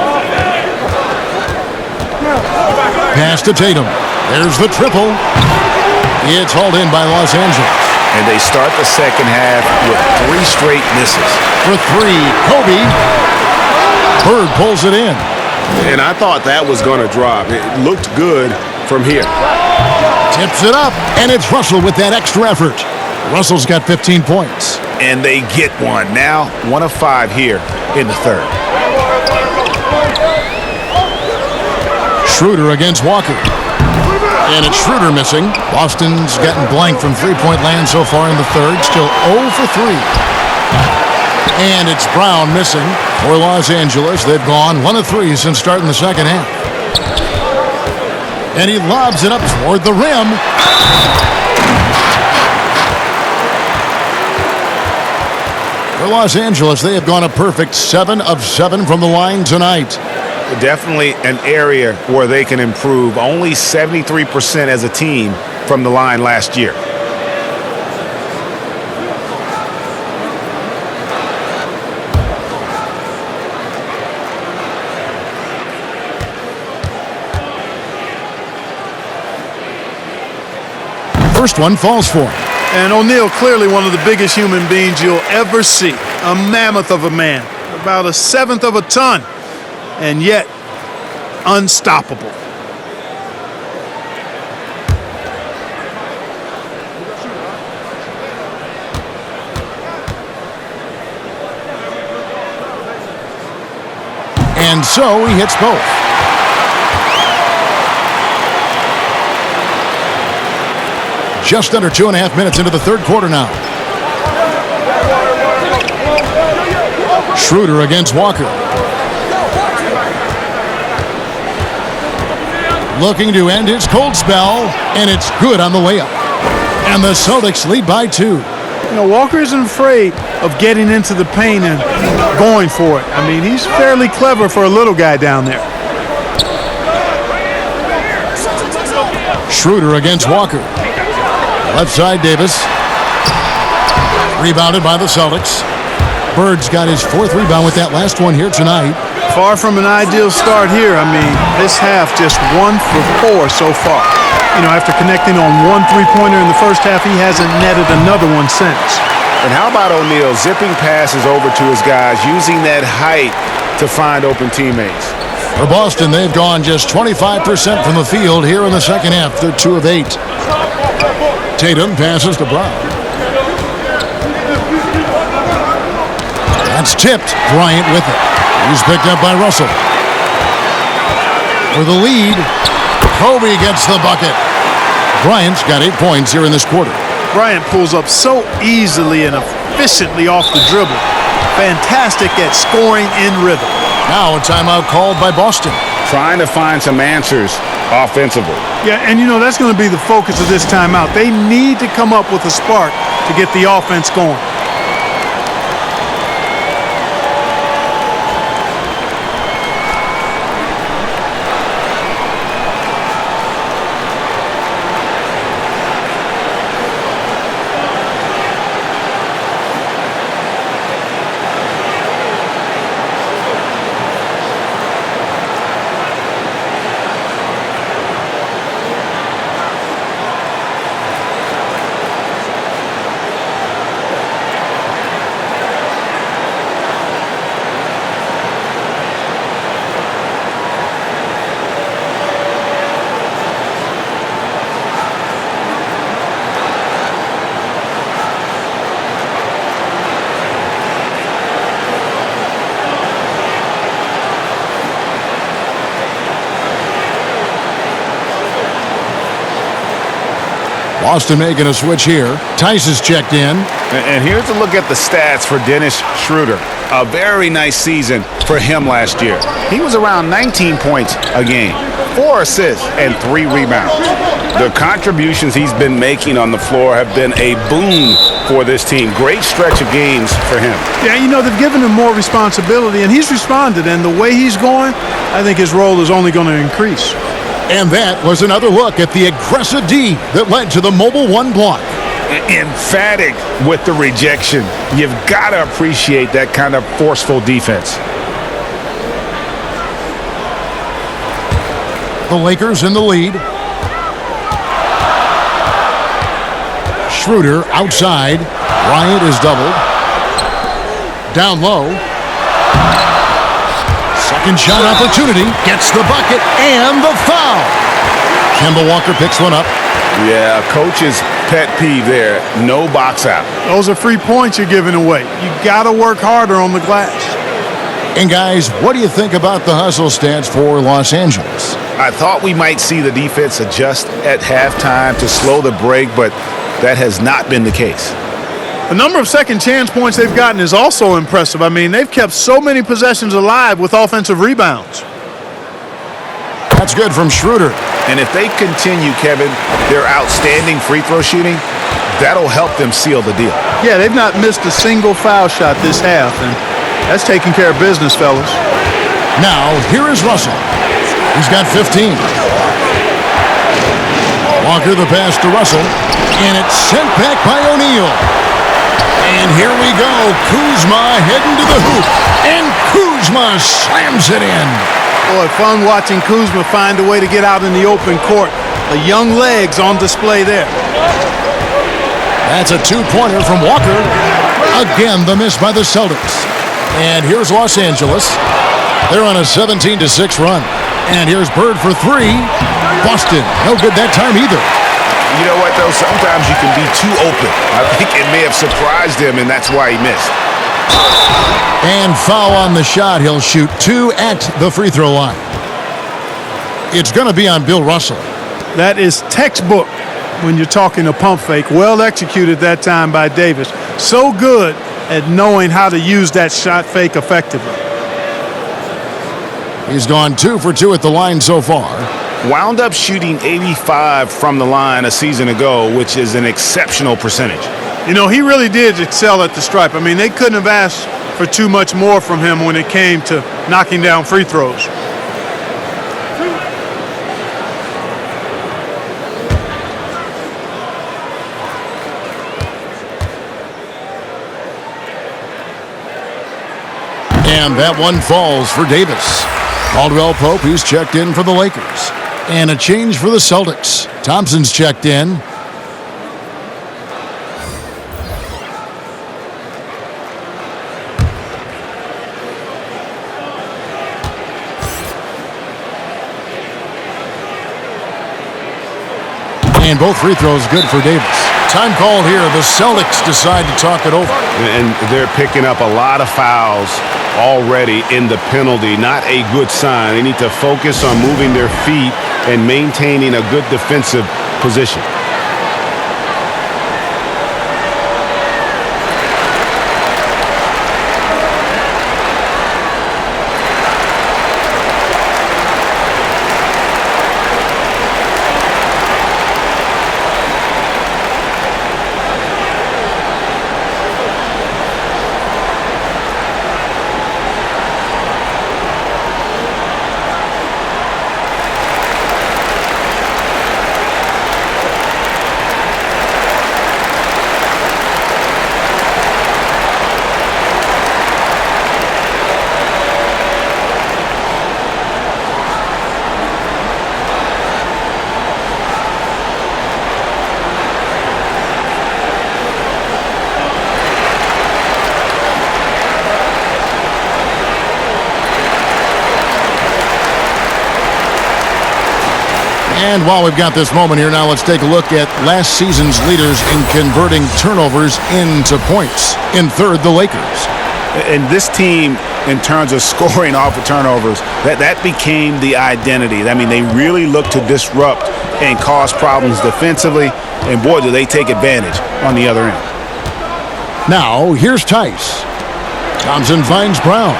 pass to Tatum. There's the triple. It's hauled in by Los Angeles. And they start the second half with 3 straight misses. For 3, Kobe. Bird pulls it in. And I thought that was going to drop. It looked good from here. Tips it up, and it's Russell with that extra effort. Russell's got 15 points. And they get one. Now 1 of 5 here in the third. Schroeder against Walker. And it's Schroeder missing. Boston's gotten blank from three-point land so far in the third. Still 0 for 3. And it's Brown missing for Los Angeles. They've gone 1 of 3 since starting the second half. And he lobs it up toward the rim. For Los Angeles, they have gone a perfect 7 of 7 from the line tonight. Definitely an area where they can improve. Only 73% as a team from the line last year. First one falls for him. And O'Neal, clearly one of the biggest human beings you'll ever see. A mammoth of a man. About 1/7 of a ton. And yet, unstoppable. And so he hits both. Just under 2.5 minutes into the third quarter now. Schroeder against Walker. Looking to end his cold spell, and it's good on the layup. And the Celtics lead by 2. You know, Walker isn't afraid of getting into the paint and going for it. I mean, he's fairly clever for a little guy down there. Schroeder against Walker. Left side, Davis. Rebounded by the Celtics. Bird's got his 4th rebound with that last one here tonight. Far from an ideal start here. I mean, this half just 1 for 4 so far. You know, after connecting on 1 3-pointer in the first half, he hasn't netted another one since. And how about O'Neal zipping passes over to his guys, using that height to find open teammates? For Boston, they've gone just 25% from the field here in the second half. They're 2 of 8. Tatum passes to Brown. That's tipped. Bryant with it. He's picked up by Russell. For the lead, Kobe gets the bucket. Bryant's got 8 points here in this quarter. Bryant pulls up so easily and efficiently off the dribble. Fantastic at scoring in rhythm. Now a timeout called by Boston. Trying to find some answers offensively. Yeah, and you know, that's going to be the focus of this timeout. They need to come up with a spark to get the offense going. Boston making a switch here. Tice is checked in. And here's a look at the stats for Dennis Schroeder. A very nice season for him last year. He was around 19 points a game, 4 assists, and 3 rebounds. The contributions he's been making on the floor have been a boon for this team. Great stretch of games for him. Yeah, you know, they've given him more responsibility, and he's responded. And the way he's going, I think his role is only going to increase. And that was another look at the aggressive D that led to the mobile 1 block. Emphatic with the rejection. You've got to appreciate that kind of forceful defense. The Lakers in the lead. Schroeder outside. Bryant is doubled. Down low. Second shot opportunity. Gets the bucket and the foul. Kemba Walker picks one up. Yeah, coach's pet peeve there. No box out. Those are free points you're giving away. You got to work harder on the glass. And guys, what do you think about the hustle stats for Los Angeles? I thought we might see the defense adjust at halftime to slow the break, but that has not been the case. The number of second chance points they've gotten is also impressive. I mean, they've kept so many possessions alive with offensive rebounds. That's good from Schroeder. And if they continue, Kevin, their outstanding free throw shooting, that'll help them seal the deal. Yeah, they've not missed a single foul shot this half, and that's taking care of business, fellas. Now, here is Russell. He's got 15. Walker the pass to Russell, and it's sent back by O'Neal. And here we go. Kuzma heading to the hoop, and Kuzma slams it in. Boy, fun watching Kuzma find a way to get out in the open court. The young legs on display there. That's a two-pointer from Walker. Again, the miss by the Celtics. And here's Los Angeles. They're on a 17-6 run. And here's Bird for three. Boston, no good that time either. You know what, though? Sometimes you can be too open. I think it may have surprised him, and that's why he missed. And foul on the shot. He'll shoot two at the free throw line. It's going to be on Bill Russell. That is textbook when you're talking a pump fake. Well executed that time by Davis. So good at knowing how to use that shot fake effectively. He's gone 2 for 2 at the line so far. Wound up shooting 85 from the line a season ago, which is an exceptional percentage. You know, he really did excel at the stripe. I mean, they couldn't have asked for too much more from him when it came to knocking down free throws. And that one falls for Davis. Caldwell Pope, he's checked in for the Lakers. And a change for the Celtics. Thompson's checked in. And both free throws good for Davis. Time called here. The Celtics decide to talk it over. And they're picking up a lot of fouls already in the penalty. Not a good sign. They need to focus on moving their feet and maintaining a good defensive position. And while we've got this moment here, now let's take a look at last season's leaders in converting turnovers into points. In third, the Lakers. And this team, in terms of scoring off of turnovers, that became the identity. I mean, they really look to disrupt and cause problems defensively. And boy, do they take advantage on the other end. Now, here's Tice. Thompson finds Brown.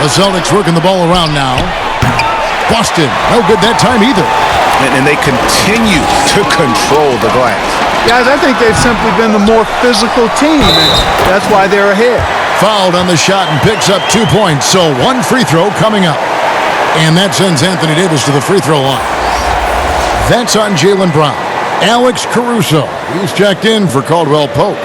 The Celtics working the ball around now. Boston, no good that time either. And they continue to control the glass. Guys, I think they've simply been the more physical team, and that's why they're ahead. Fouled on the shot and picks up 2 points, so one free throw coming up. And that sends Anthony Davis to the free throw line. That's on Jaylen Brown. Alex Caruso, he's checked in for Caldwell Pope.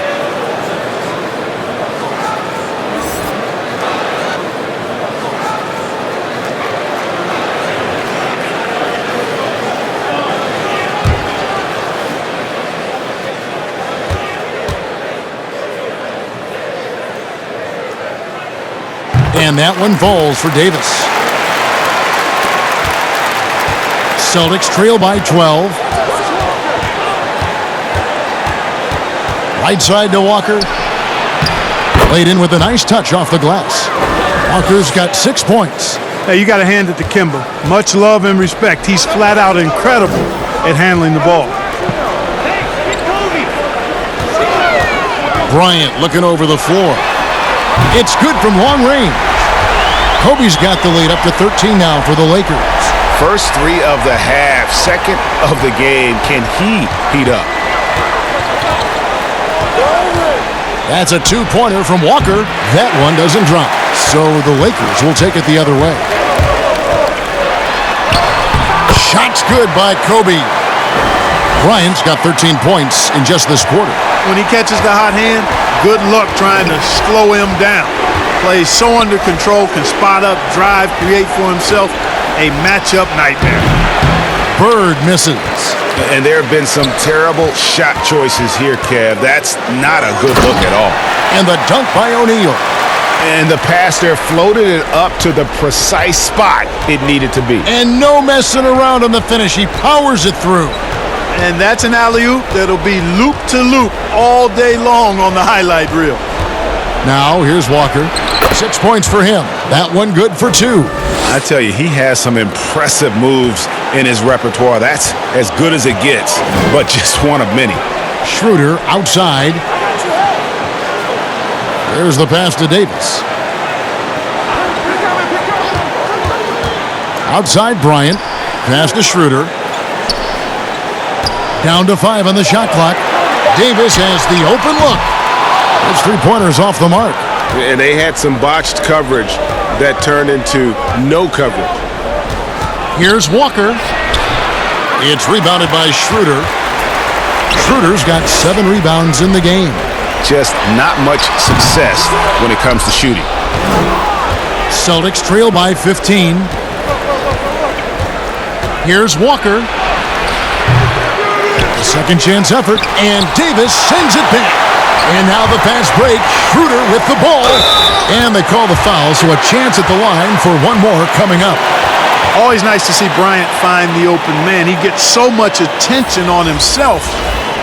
And that one falls for Davis. Celtics trail by 12. Right side to Walker. Laid in with a nice touch off the glass. Walker's got 6 points. Hey, you got to hand it to Kemba. Much love and respect. He's flat out incredible at handling the ball. Bryant looking over the floor. It's good from long range. Kobe's got the lead up to 13 now for the Lakers. First 3 of the half, second of the game. Can he heat up? That's a 2-pointer from Walker. That one doesn't drop. So the Lakers will take it the other way. Shot's good by Kobe. Bryant's got 13 points in just this quarter. When he catches the hot hand, good luck trying to slow him down. Plays so under control, can spot up, drive, create for himself. A matchup nightmare. Bird misses. And there have been some terrible shot choices here, Kev. That's not a good look at all. And the dunk by O'Neal. And the pass there floated it up to the precise spot it needed to be. And no messing around on the finish. He powers it through. And that's an alley-oop that'll be loop-to-loop all day long on the highlight reel. Now, here's Walker. 6 points for him. That one good for 2. I tell you, he has some impressive moves in his repertoire. That's as good as it gets, but just one of many. Schroeder outside. There's the pass to Davis. Outside Bryant. Pass to Schroeder. Down to 5 on the shot clock. Davis has the open look. Those 3-pointers off the mark. And they had some botched coverage that turned into no coverage. Here's Walker. It's rebounded by Schroeder. Schroeder's got 7 rebounds in the game. Just not much success when it comes to shooting. Celtics trail by 15. Here's Walker. Second chance effort, and Davis sends it back. And now the fast break. Schroeder with the ball. And they call the foul, so a chance at the line for one more coming up. Always nice to see Bryant find the open man. He gets so much attention on himself.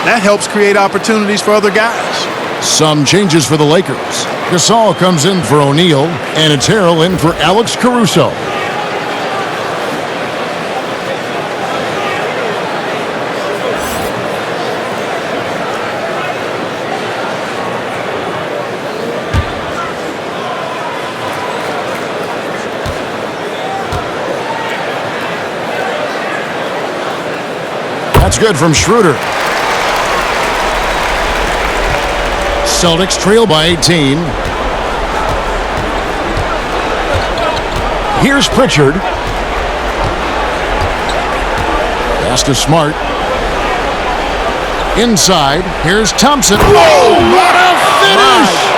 That helps create opportunities for other guys. Some changes for the Lakers. Gasol comes in for O'Neal, and it's Harrell in for Alex Caruso. That's good from Schroeder. Celtics trail by 18. Here's Pritchard. Pass to Smart. Inside. Here's Thompson. Oh, what a finish!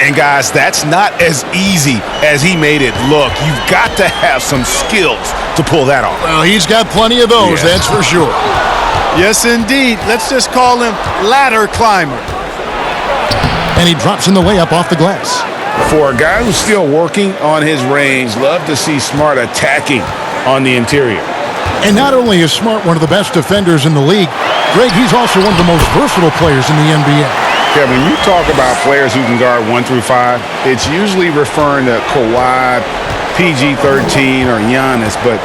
And guys, that's not as easy as he made it look. You've got to have some skills to pull that off. Well, he's got plenty of those, that's for sure. Yes, indeed. Let's just call him ladder climber. And he drops in the layup off the glass. For a guy who's still working on his range, love to see Smart attacking on the interior. And not only is Smart one of the best defenders in the league, Greg, he's also one of the most versatile players in the NBA. Yeah, when you talk about players who can guard 1 through 5, it's usually referring to Kawhi, PG-13, or Giannis, but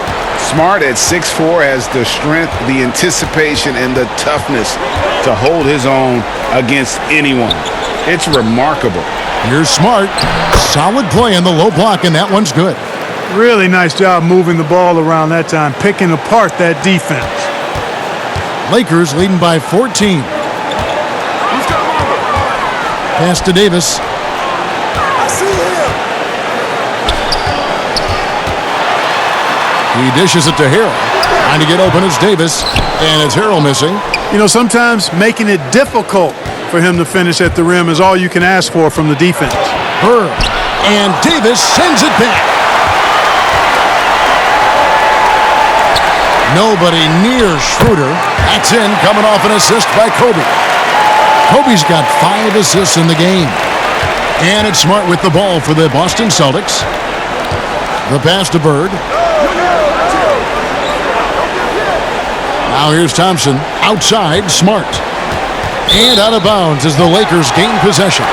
Smart at 6'4" has the strength, the anticipation, and the toughness to hold his own against anyone. It's remarkable. Here's Smart. Solid play in the low block, and that one's good. Really nice job moving the ball around that time, picking apart that defense. Lakers leading by 14. Pass to Davis. I see him. He dishes it to Harrell. Trying to get open is Davis, and it's Harrell missing. You know, sometimes making it difficult for him to finish at the rim is all you can ask for from the defense. Bird, and Davis sends it back. Nobody near Schroeder. That's in, coming off an assist by Kobe. Kobe's got 5 assists in the game. And it's Smart with the ball for the Boston Celtics. The pass to Bird. Now here's Thompson. Outside, Smart. And out of bounds as the Lakers gain possession.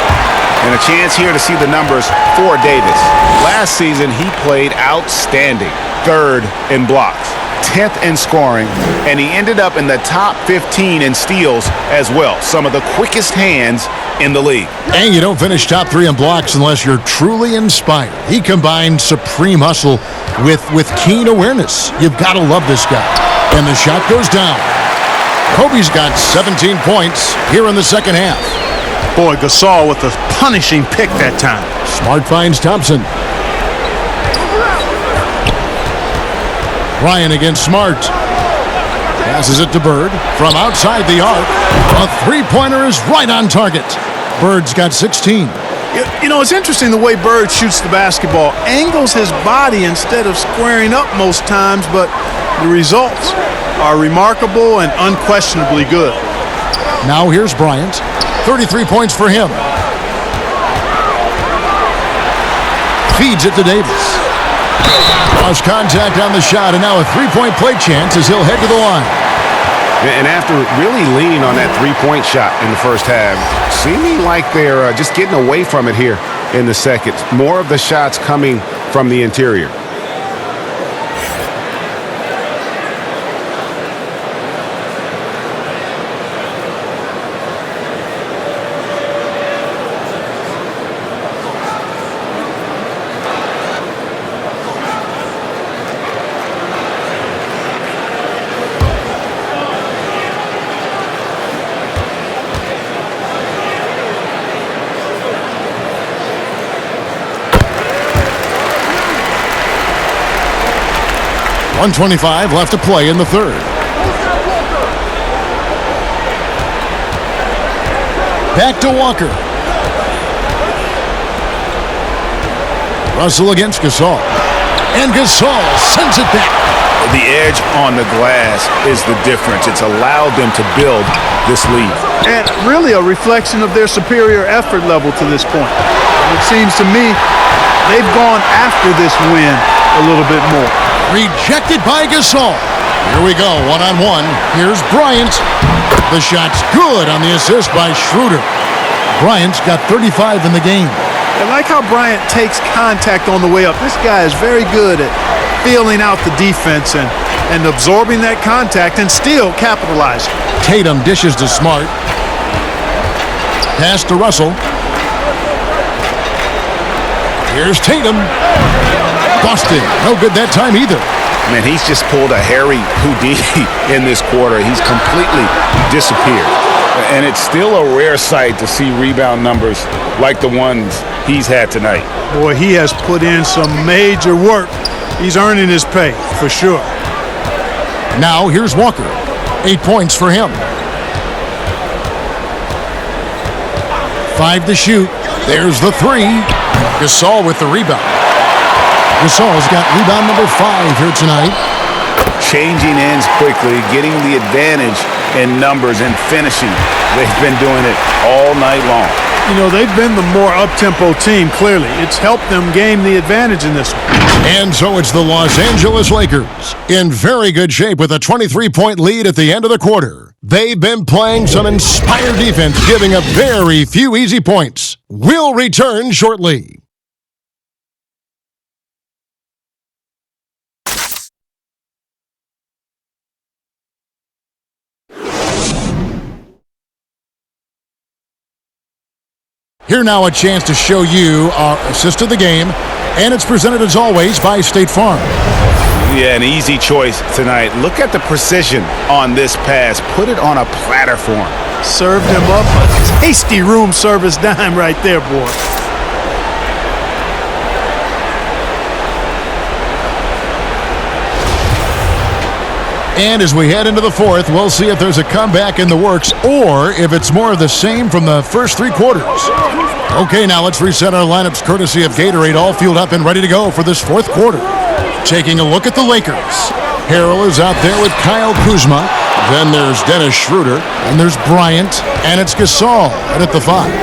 And a chance here to see the numbers for Davis. Last season, he played outstanding. 3rd in blocks, 10th in scoring, and he ended up in the top 15 in steals as well. Some of the quickest hands in the league. And you don't finish top 3 in blocks unless you're truly inspired. He combined supreme hustle with keen awareness. You've got to love this guy. And the shot goes down. Kobe's got 17 points here in the second half. Boy, Gasol with a punishing pick that time. Smart finds Thompson. Bryant against Smart. Passes it to Bird from outside the arc. A three-pointer is right on target. Bird's got 16. You know, it's interesting the way Bird shoots the basketball. Angles his body instead of squaring up most times, but the results are remarkable and unquestionably good. Now here's Bryant. 33 points for him. Feeds it to Davis. Lost contact on the shot, and now a three-point play chance as he'll head to the line. And after really leaning on that three-point shot in the first half, seeming like they're just getting away from it here in the second. More of the shots coming from the interior. .125 left to play in the third. Back to Walker. Russell against Gasol. And Gasol sends it back. The edge on the glass is the difference. It's allowed them to build this lead. And really a reflection of their superior effort level to this point. It seems to me they've gone after this win a little bit more. Rejected by Gasol. Here we go, one-on-one. Here's Bryant. The shot's good on the assist by Schroeder. Bryant's got 35 in the game. I like how Bryant takes contact on the way up. This guy is very good at feeling out the defense and absorbing that contact and still capitalizing. Tatum dishes to Smart. Pass to Russell. Here's Tatum. Busted. No good that time either. Man, he's just pulled a Harry Houdini in this quarter. He's completely disappeared. And it's still a rare sight to see rebound numbers like the ones he's had tonight. Boy, he has put in some major work. He's earning his pay, for sure. Now here's Walker. 8 points for him. 5 to shoot. There's the three. Gasol with the rebound. Gasol's got rebound number 5 here tonight. Changing ends quickly, getting the advantage in numbers and finishing. They've been doing it all night long. You know, they've been the more up-tempo team, clearly. It's helped them gain the advantage in this one. And so it's the Los Angeles Lakers in very good shape with a 23-point lead at the end of the quarter. They've been playing some inspired defense, giving up very few easy points. We'll return shortly. Here now a chance to show you our assist of the game, and it's presented as always by State Farm. Yeah, an easy choice tonight. Look at the precision on this pass. Put it on a platter for him. Served him up a tasty room service dime right there, boy. And as we head into the fourth, we'll see if there's a comeback in the works or if it's more of the same from the first 3 quarters. Okay, now let's reset our lineups courtesy of Gatorade, all fueled up and ready to go for this fourth quarter. Taking a look at the Lakers. Harrell is out there with Kyle Kuzma. Then there's Dennis Schroeder. And there's Bryant. And it's Gasol at the 5.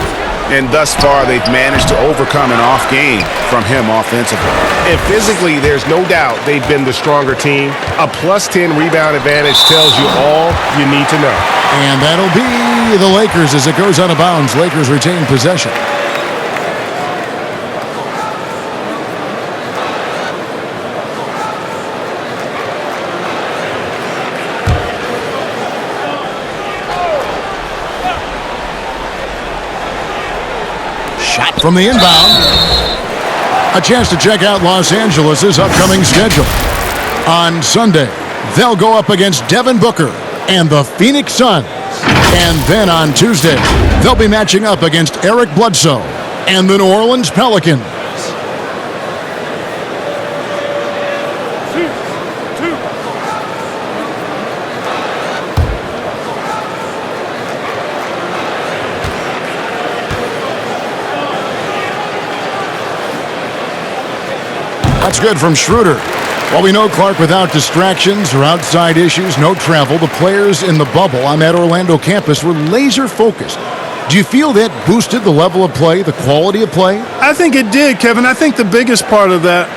And thus far, they've managed to overcome an off game from him offensively. And physically, there's no doubt they've been the stronger team. A +10 rebound advantage tells you all you need to know. And that'll be the Lakers as it goes out of bounds. Lakers retain possession. Shot from the inbound. A chance to check out Los Angeles' upcoming schedule. On Sunday, they'll go up against Devin Booker and the Phoenix Suns. And then on Tuesday, they'll be matching up against Eric Bledsoe and the New Orleans Pelicans. That's good from Schroeder. Well, we know, Clark, without distractions or outside issues, no travel, the players in the bubble on that Orlando campus were laser focused. Do you feel that boosted the level of play, the quality of play? I think it did, Kevin. I think the biggest part of that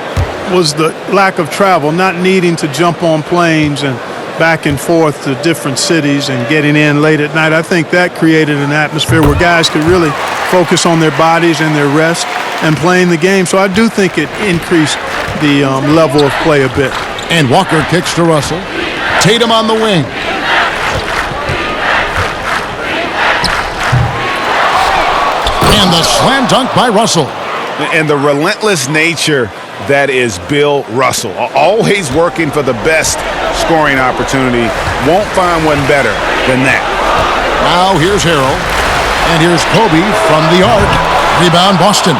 was the lack of travel, not needing to jump on planes and back and forth to different cities and getting in late at night. I think that created an atmosphere where guys could really focus on their bodies and their rest and playing the game. So I do think it increased the level of play a bit. And Walker kicks to Russell. Tatum on the wing. And the slam dunk by Russell. And the relentless nature that is Bill Russell. Always working for the best scoring opportunity. Won't find one better than that. Now here's Harrell. And here's Kobe from the arc. Rebound Boston.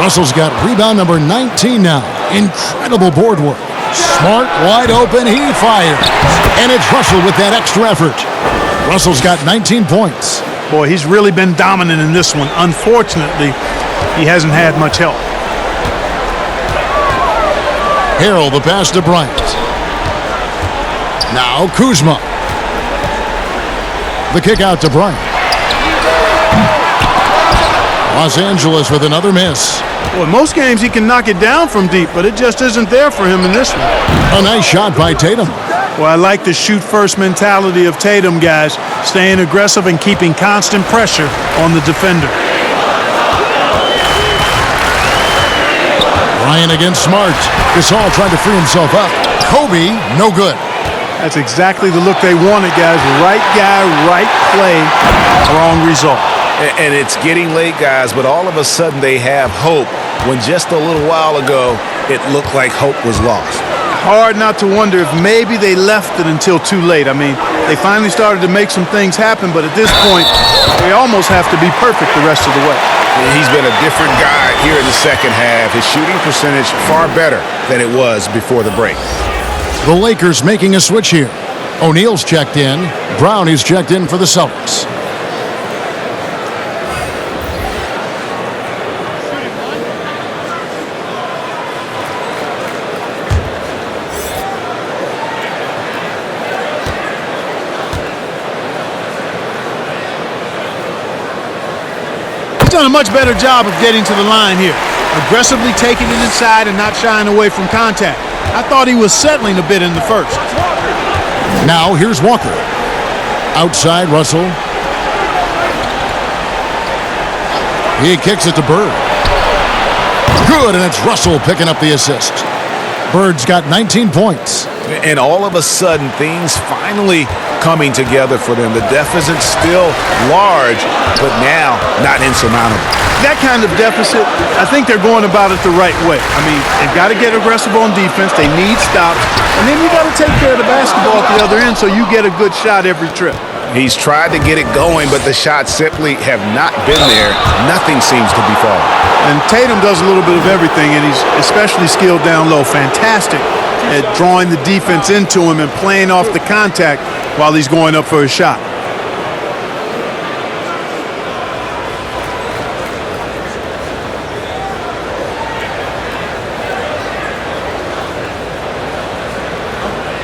Russell's got rebound number 19 now. Incredible board work. Smart, wide open, he fires. And it's Russell with that extra effort. Russell's got 19 points. Boy, he's really been dominant in this one. Unfortunately, he hasn't had much help. Harrell, the pass to Bryant. Now Kuzma. The kick out to Bryant. Los Angeles with another miss. Well, in most games he can knock it down from deep, but it just isn't there for him in this one. A nice shot by Tatum. Well, I like the shoot-first mentality of Tatum, guys. Staying aggressive and keeping constant pressure on the defender. Bryant against Smart. Gasol tried to free himself up. Kobe, no good. That's exactly the look they wanted, guys. Right guy, right play, wrong result. And it's getting late, guys, but all of a sudden they have hope when just a little while ago it looked like hope was lost. Hard not to wonder if maybe they left it until too late. I mean, they finally started to make some things happen, but at this point, they almost have to be perfect the rest of the way. He's been a different guy here in the second half. His shooting percentage far better than it was before the break. The Lakers making a switch here. O'Neal's checked in. Brown is checked in for the Celtics. Done a much better job of getting to the line here. Aggressively taking it inside and not shying away from contact. I thought he was settling a bit in the first. Now here's Walker. Outside Russell. He kicks it to Bird. Good, and it's Russell picking up the assist. Bird's got 19 points. And all of a sudden, things finally coming together for them. The deficit's still large, but now not insurmountable. That kind of deficit, I think they're going about it the right way. I mean, they've got to get aggressive on defense. They need stops. And then you got to take care of the basketball at the other end so you get a good shot every trip. He's tried to get it going, but the shots simply have not been there. Nothing seems to be falling. And Tatum does a little bit of everything, and he's especially skilled down low. Fantastic at drawing the defense into him and playing off the contact while he's going up for a shot.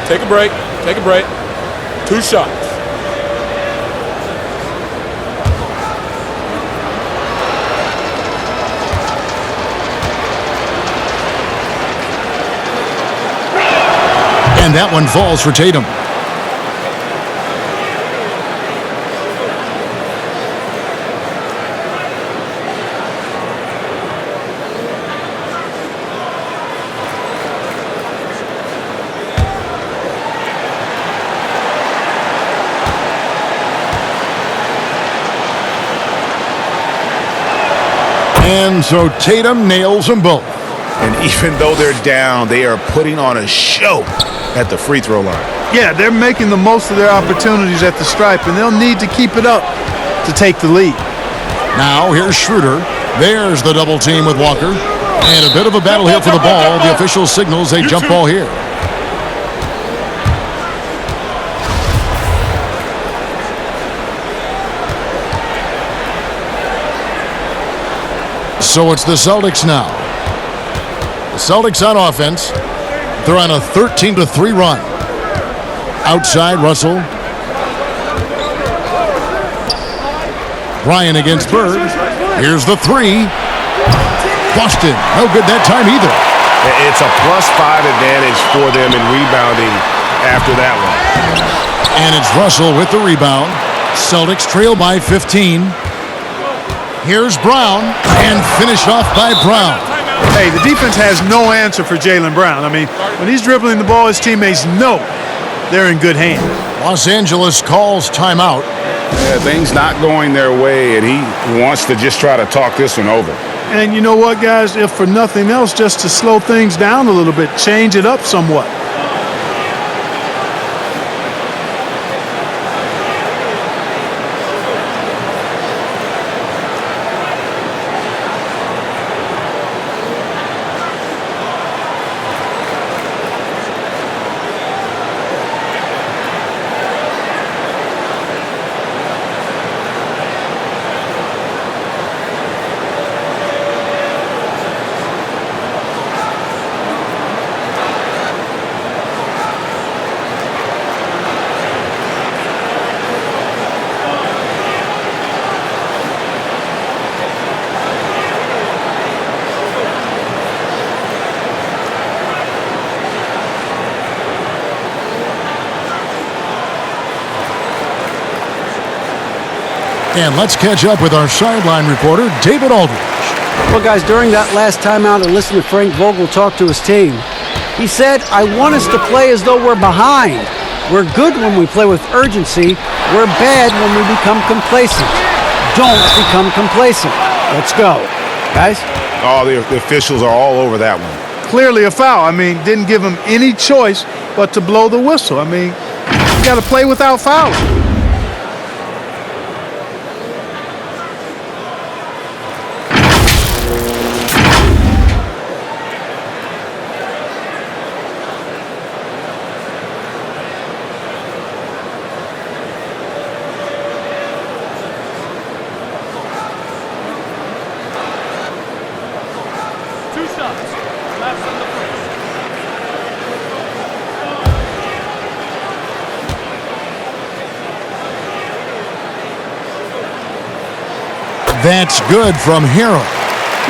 Take a break. Take a break. 2 shots. that one falls for Tatum. And so Tatum nails them both. And even though they're down, they are putting on a show at the free throw line. Yeah, they're making the most of their opportunities at the stripe, and they'll need to keep it up to take the lead. Now here's Schroeder. There's the double team with Walker. And a bit of a battle here for the ball. The official signals a jump ball here. So it's the Celtics now. The Celtics on offense. They're on a 13-3 run. Outside, Russell. Bryant against Bird. Here's the three. Boston, no good that time either. It's a +5 advantage for them in rebounding after that one. And it's Russell with the rebound. Celtics trail by 15. Here's Brown, and finished off by Brown. Hey, the defense has no answer for Jaylen Brown. I mean, when he's dribbling the ball, his teammates know they're in good hands. Los Angeles calls timeout. Yeah, things not going their way, and he wants to just try to talk this one over. And you know what, guys? If for nothing else, just to slow things down a little bit, change it up somewhat. And let's catch up with our sideline reporter, David Aldridge. Well, guys, during that last timeout, I listened to Frank Vogel talk to his team. He said, I want us to play as though we're behind. We're good when we play with urgency. We're bad when we become complacent. Don't become complacent. Let's go. Guys? Oh, the officials are all over that one. Clearly a foul. I mean, didn't give him any choice but to blow the whistle. I mean, you got to play without fouling. That's good from Harrell.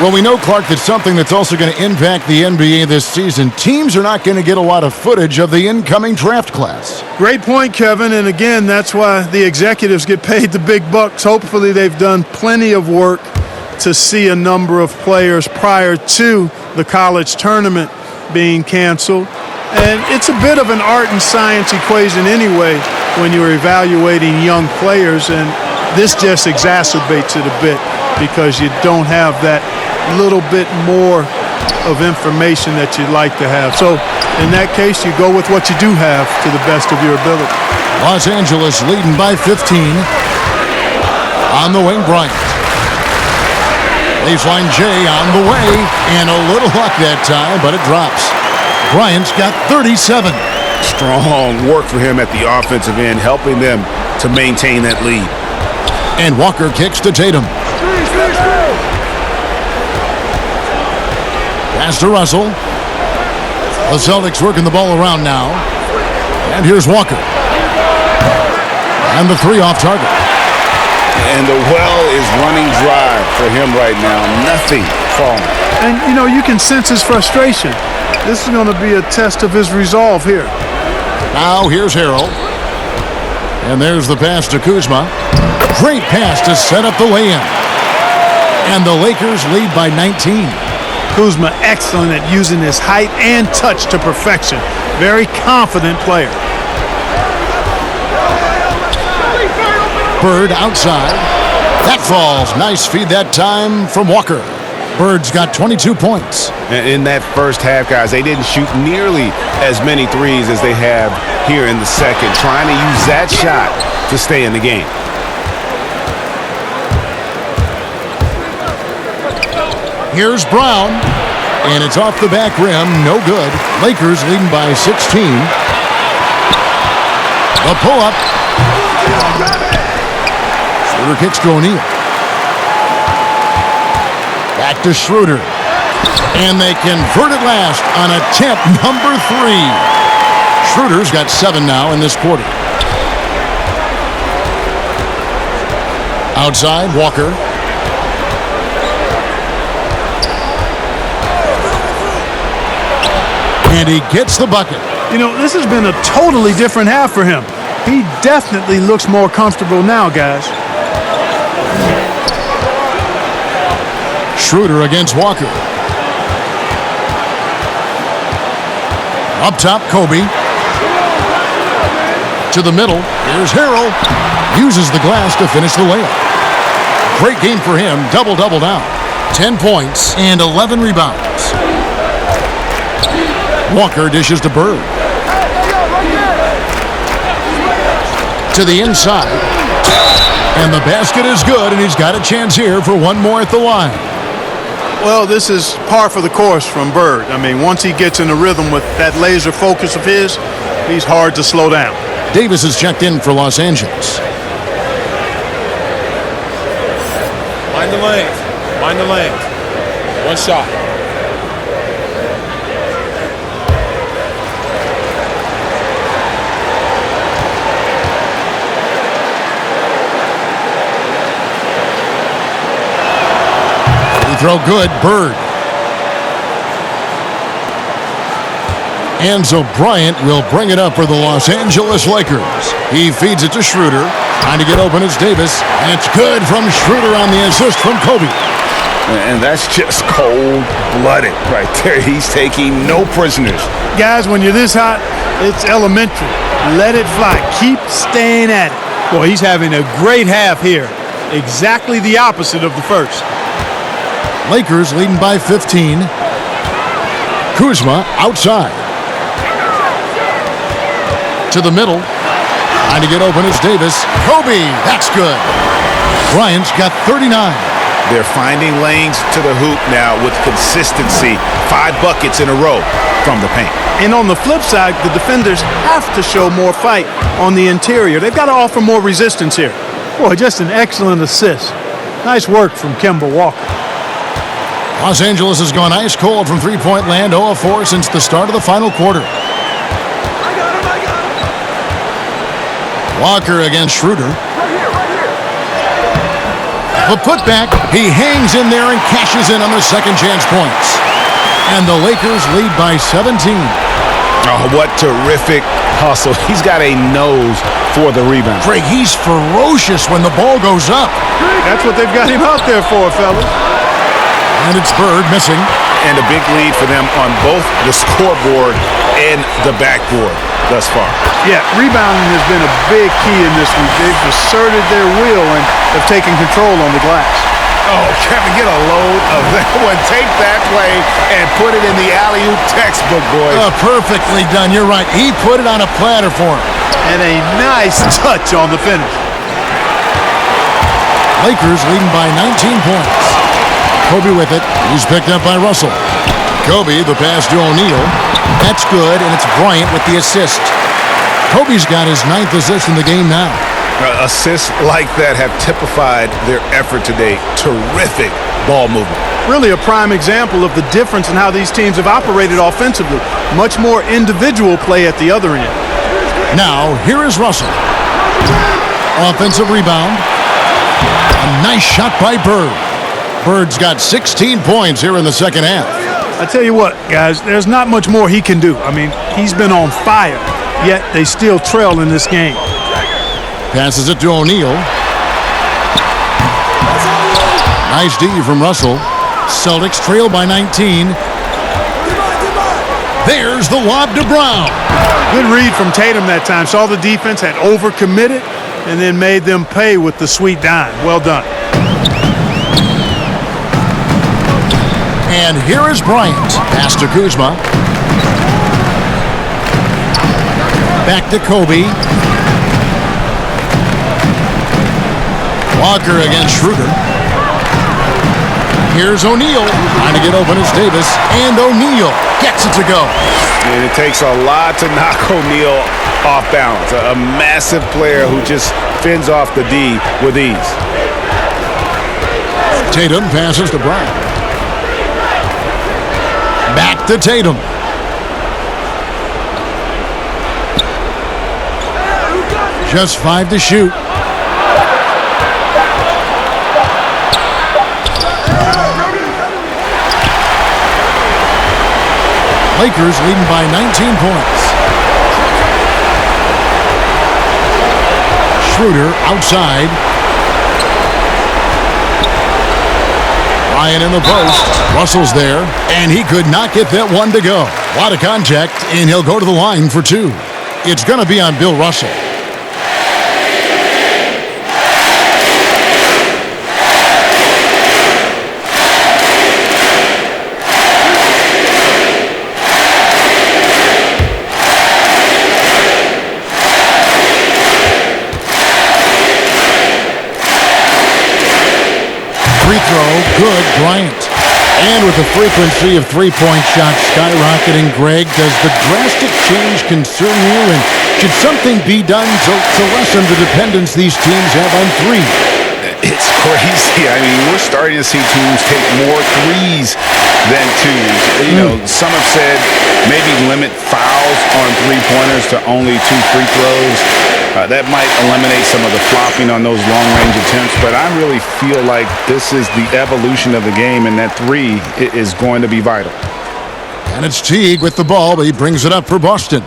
Well, we know, Clark, that's something that's also going to impact the NBA this season. Teams are not going to get a lot of footage of the incoming draft class. Great point, Kevin. And again, that's why the executives get paid the big bucks. Hopefully they've done plenty of work to see a number of players prior to the college tournament being canceled. And it's a bit of an art and science equation anyway when you're evaluating young players. And this just exacerbates it a bit because you don't have that little bit more of information that you'd like to have. So in that case, you go with what you do have to the best of your ability. Los Angeles leading by 15. On the wing, Bryant. Baseline J on the way, and a little luck that time, but it drops. Bryant's got 37. Strong work for him at the offensive end, helping them to maintain that lead. And Walker kicks to Tatum. Pass to Russell. The Celtics working the ball around now. And here's Walker. And the three off target. And the well is running dry for him right now. Nothing falling. And, you know, you can sense his frustration. This is going to be a test of his resolve here. Now here's Harrell. And there's the pass to Kuzma. Great pass to set up the lay-in. And the Lakers lead by 19. Kuzma excellent at using his height and touch to perfection. Very confident player. Bird outside. That falls. Nice feed that time from Walker. Bird's got 22 points. In that first half, guys, they didn't shoot nearly as many threes as they have here in the second, trying to use that shot to stay in the game. Here's Brown, and it's off the back rim. No good. Lakers leading by 16. The pull-up. Schroeder kicks to O'Neal. Back to Schroeder. And they convert it last on attempt number 3. Schroeder's got 7 now in this quarter. Outside, Walker. And he gets the bucket. You know, this has been a totally different half for him. He definitely looks more comfortable now, guys. Schroeder against Walker. Up top, Kobe. To the middle. Here's Harrell. Uses the glass to finish the layup. Great game for him. Double-double now. 10 points and 11 rebounds. Walker dishes to Bird. To the inside. And the basket is good, and he's got a chance here for one more at the line. Well, this is par for the course from Bird. I mean, once he gets in a rhythm with that laser focus of his, he's hard to slow down. Davis is checked in for Los Angeles. Mind the lanes. Mind the lanes. One shot. Throw good. Bird. And so Bryant will bring it up for the Los Angeles Lakers. He feeds it to Schroeder. Trying to get open, it's Davis. And it's good from Schroeder on the assist from Kobe. And that's just cold-blooded right there. He's taking no prisoners. Guys, when you're this hot, it's elementary. Let it fly. Keep staying at it. Boy, he's having a great half here. Exactly the opposite of the first. Lakers leading by 15. Kuzma outside. To the middle. Trying to get open, it's Davis. Kobe, that's good. Bryant's got 39. They're finding lanes to the hoop now with consistency. 5 buckets in a row from the paint. And on the flip side, the defenders have to show more fight on the interior. They've got to offer more resistance here. Boy, just an excellent assist. Nice work from Kemba Walker. Los Angeles has gone ice cold from three-point land, 0 of 4 since the start of the final quarter. Walker against Schroeder. The putback, he hangs in there and cashes in on the second chance points. And the Lakers lead by 17. Oh, what terrific hustle. He's got a nose for the rebound. Greg, he's ferocious when the ball goes up. That's what they've got him out there for, fellas. And it's Bird missing. And a big lead for them on both the scoreboard and the backboard thus far. Yeah, rebounding has been a big key in this one. They've asserted their will and have taken control on the glass. Oh, Kevin, get a load of that one. Take that play and put it in the alley-oop textbook, boys. Perfectly done. You're right. He put it on a platter for him. And a nice touch on the finish. Lakers leading by 19 points. Kobe with it. He's picked up by Russell. Kobe, the pass to O'Neal. That's good, and it's Bryant with the assist. Kobe's got his 9th assist in the game now. Assists like that have typified their effort today. Terrific ball movement. Really a prime example of the difference in how these teams have operated offensively. Much more individual play at the other end. Now, here is Russell. Offensive rebound. A nice shot by Bird. Bird's got 16 points here in the second half. I tell you what, guys, there's not much more he can do. I mean, he's been on fire. yet they still trail in this game. Passes it to O'Neal. Nice D from Russell. Celtics trail by 19. There's the lob to Brown. Good read from Tatum that time. Saw the defense had overcommitted and then made them pay with the sweet dime. Well done. And here is Bryant. Pass to Kuzma. Back to Kobe. Walker against Schroeder. Here's O'Neal. Trying to get open as Davis. And O'Neal gets it to go. And it takes a lot to knock O'Neal off balance. A massive player who just fends off the D with ease. Tatum passes to Bryant. Back to Tatum. Just 5 to shoot. Lakers leading by 19 points. Schroeder outside. Bryant in the post. Russell's there, and he could not get that one to go. A lot of contact, and he'll go to the line for 2. It's going to be on Bill Russell. Free throw, good, Bryant. And with the frequency of three-point shots skyrocketing, Greg, does the drastic change concern you? And should something be done to lessen the dependence these teams have on three? It's crazy. I mean, we're starting to see teams take more threes than twos. You know, some have said maybe limit fouls on three-pointers to only 2 free throws. That might eliminate some of the flopping on those long-range attempts, but I really feel like this is the evolution of the game, and that 3 is going to be vital. And it's Teague with the ball, but he brings it up for Boston.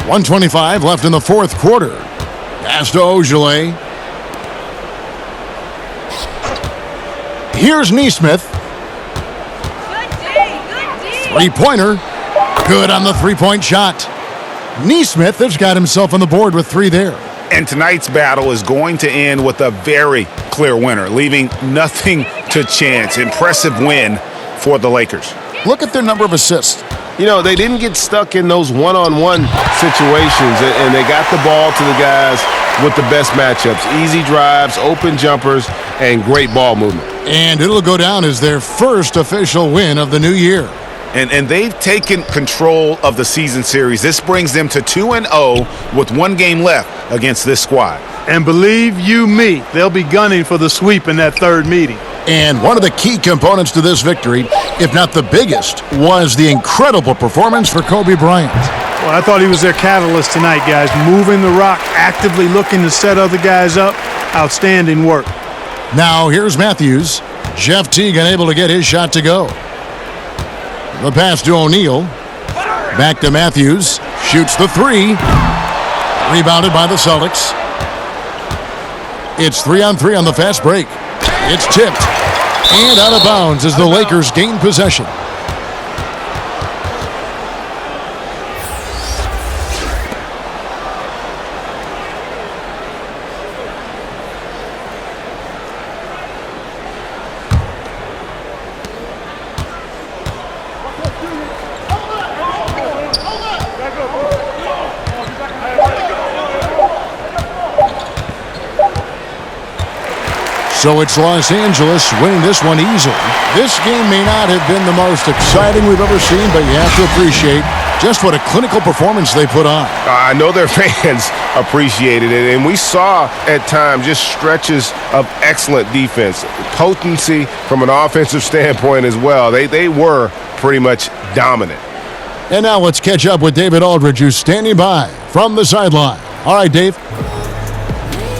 1:25 left in the fourth quarter. Pass to Ojale. Here's Nesmith. Three-pointer. Good on the three-point shot. Nesmith has got himself on the board with 3 there. And tonight's battle is going to end with a very clear winner, leaving nothing to chance. Impressive win for the Lakers. Look at their number of assists. You know, they didn't get stuck in those one-on-one situations, and they got the ball to the guys with the best matchups. Easy drives, open jumpers, and great ball movement. And it'll go down as their first official win of the new year. And they've taken control of the season series. This brings them to 2-0 with 1 game left against this squad. And believe you me, they'll be gunning for the sweep in that third meeting. And one of the key components to this victory, if not the biggest, was the incredible performance for Kobe Bryant. Well, I thought he was their catalyst tonight, guys. Moving the rock, actively looking to set other guys up. Outstanding work. Now here's Matthews. Jeff Teague unable to get his shot to go. The pass to O'Neal. Back to Matthews. Shoots the 3. Rebounded by the Celtics. It's 3-on-3 on the fast break. It's tipped. And out of bounds as the Lakers gain possession. So it's Los Angeles winning this one easily. This game may not have been the most exciting we've ever seen, but you have to appreciate just what a clinical performance they put on. I know their fans appreciated it, and we saw at times just stretches of excellent defense. Potency from an offensive standpoint as well. They were pretty much dominant. And now let's catch up with David Aldridge, who's standing by from the sideline. All right, Dave.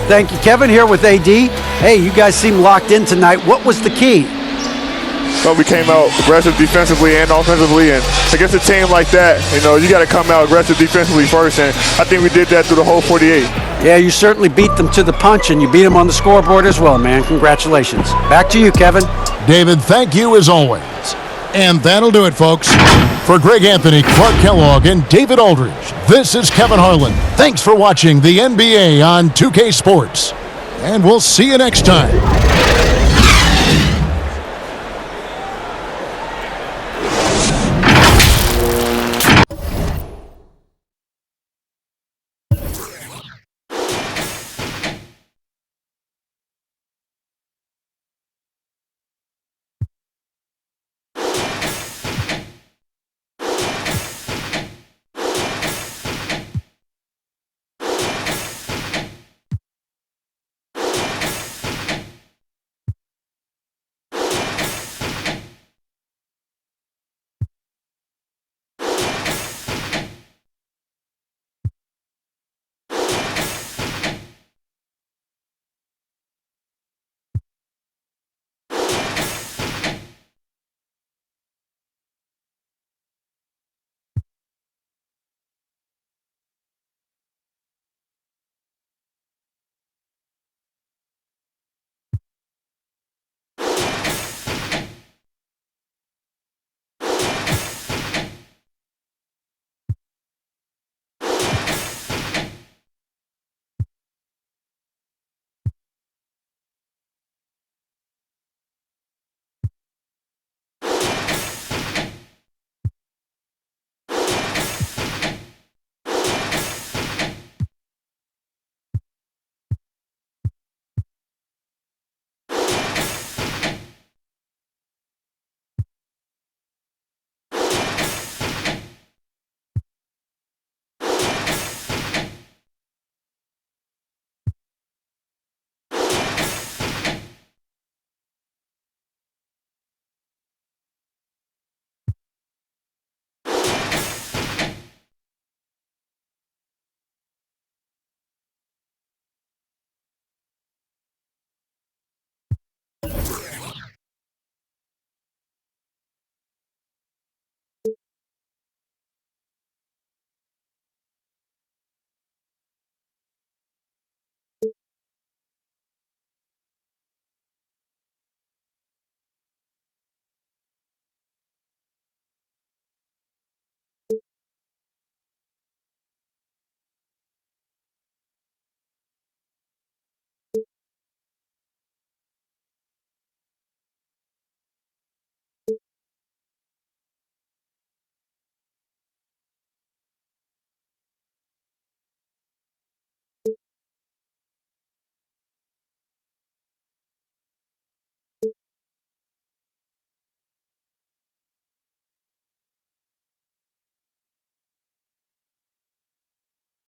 Thank you, Kevin. Here with AD. Hey, you guys seem locked in tonight. What was the key? we came out aggressive defensively and offensively. And against a team like that, you got to come out aggressive defensively first. And I think we did that through the whole 48. Yeah, you certainly beat them to the punch, and you beat them on the scoreboard as well, man. Congratulations. Back to you, Kevin. David, thank you as always. And that'll do it, folks. For Greg Anthony, Clark Kellogg, and David Aldridge, this is Kevin Harlan. Thanks for watching the NBA on 2K Sports. And we'll see you next time.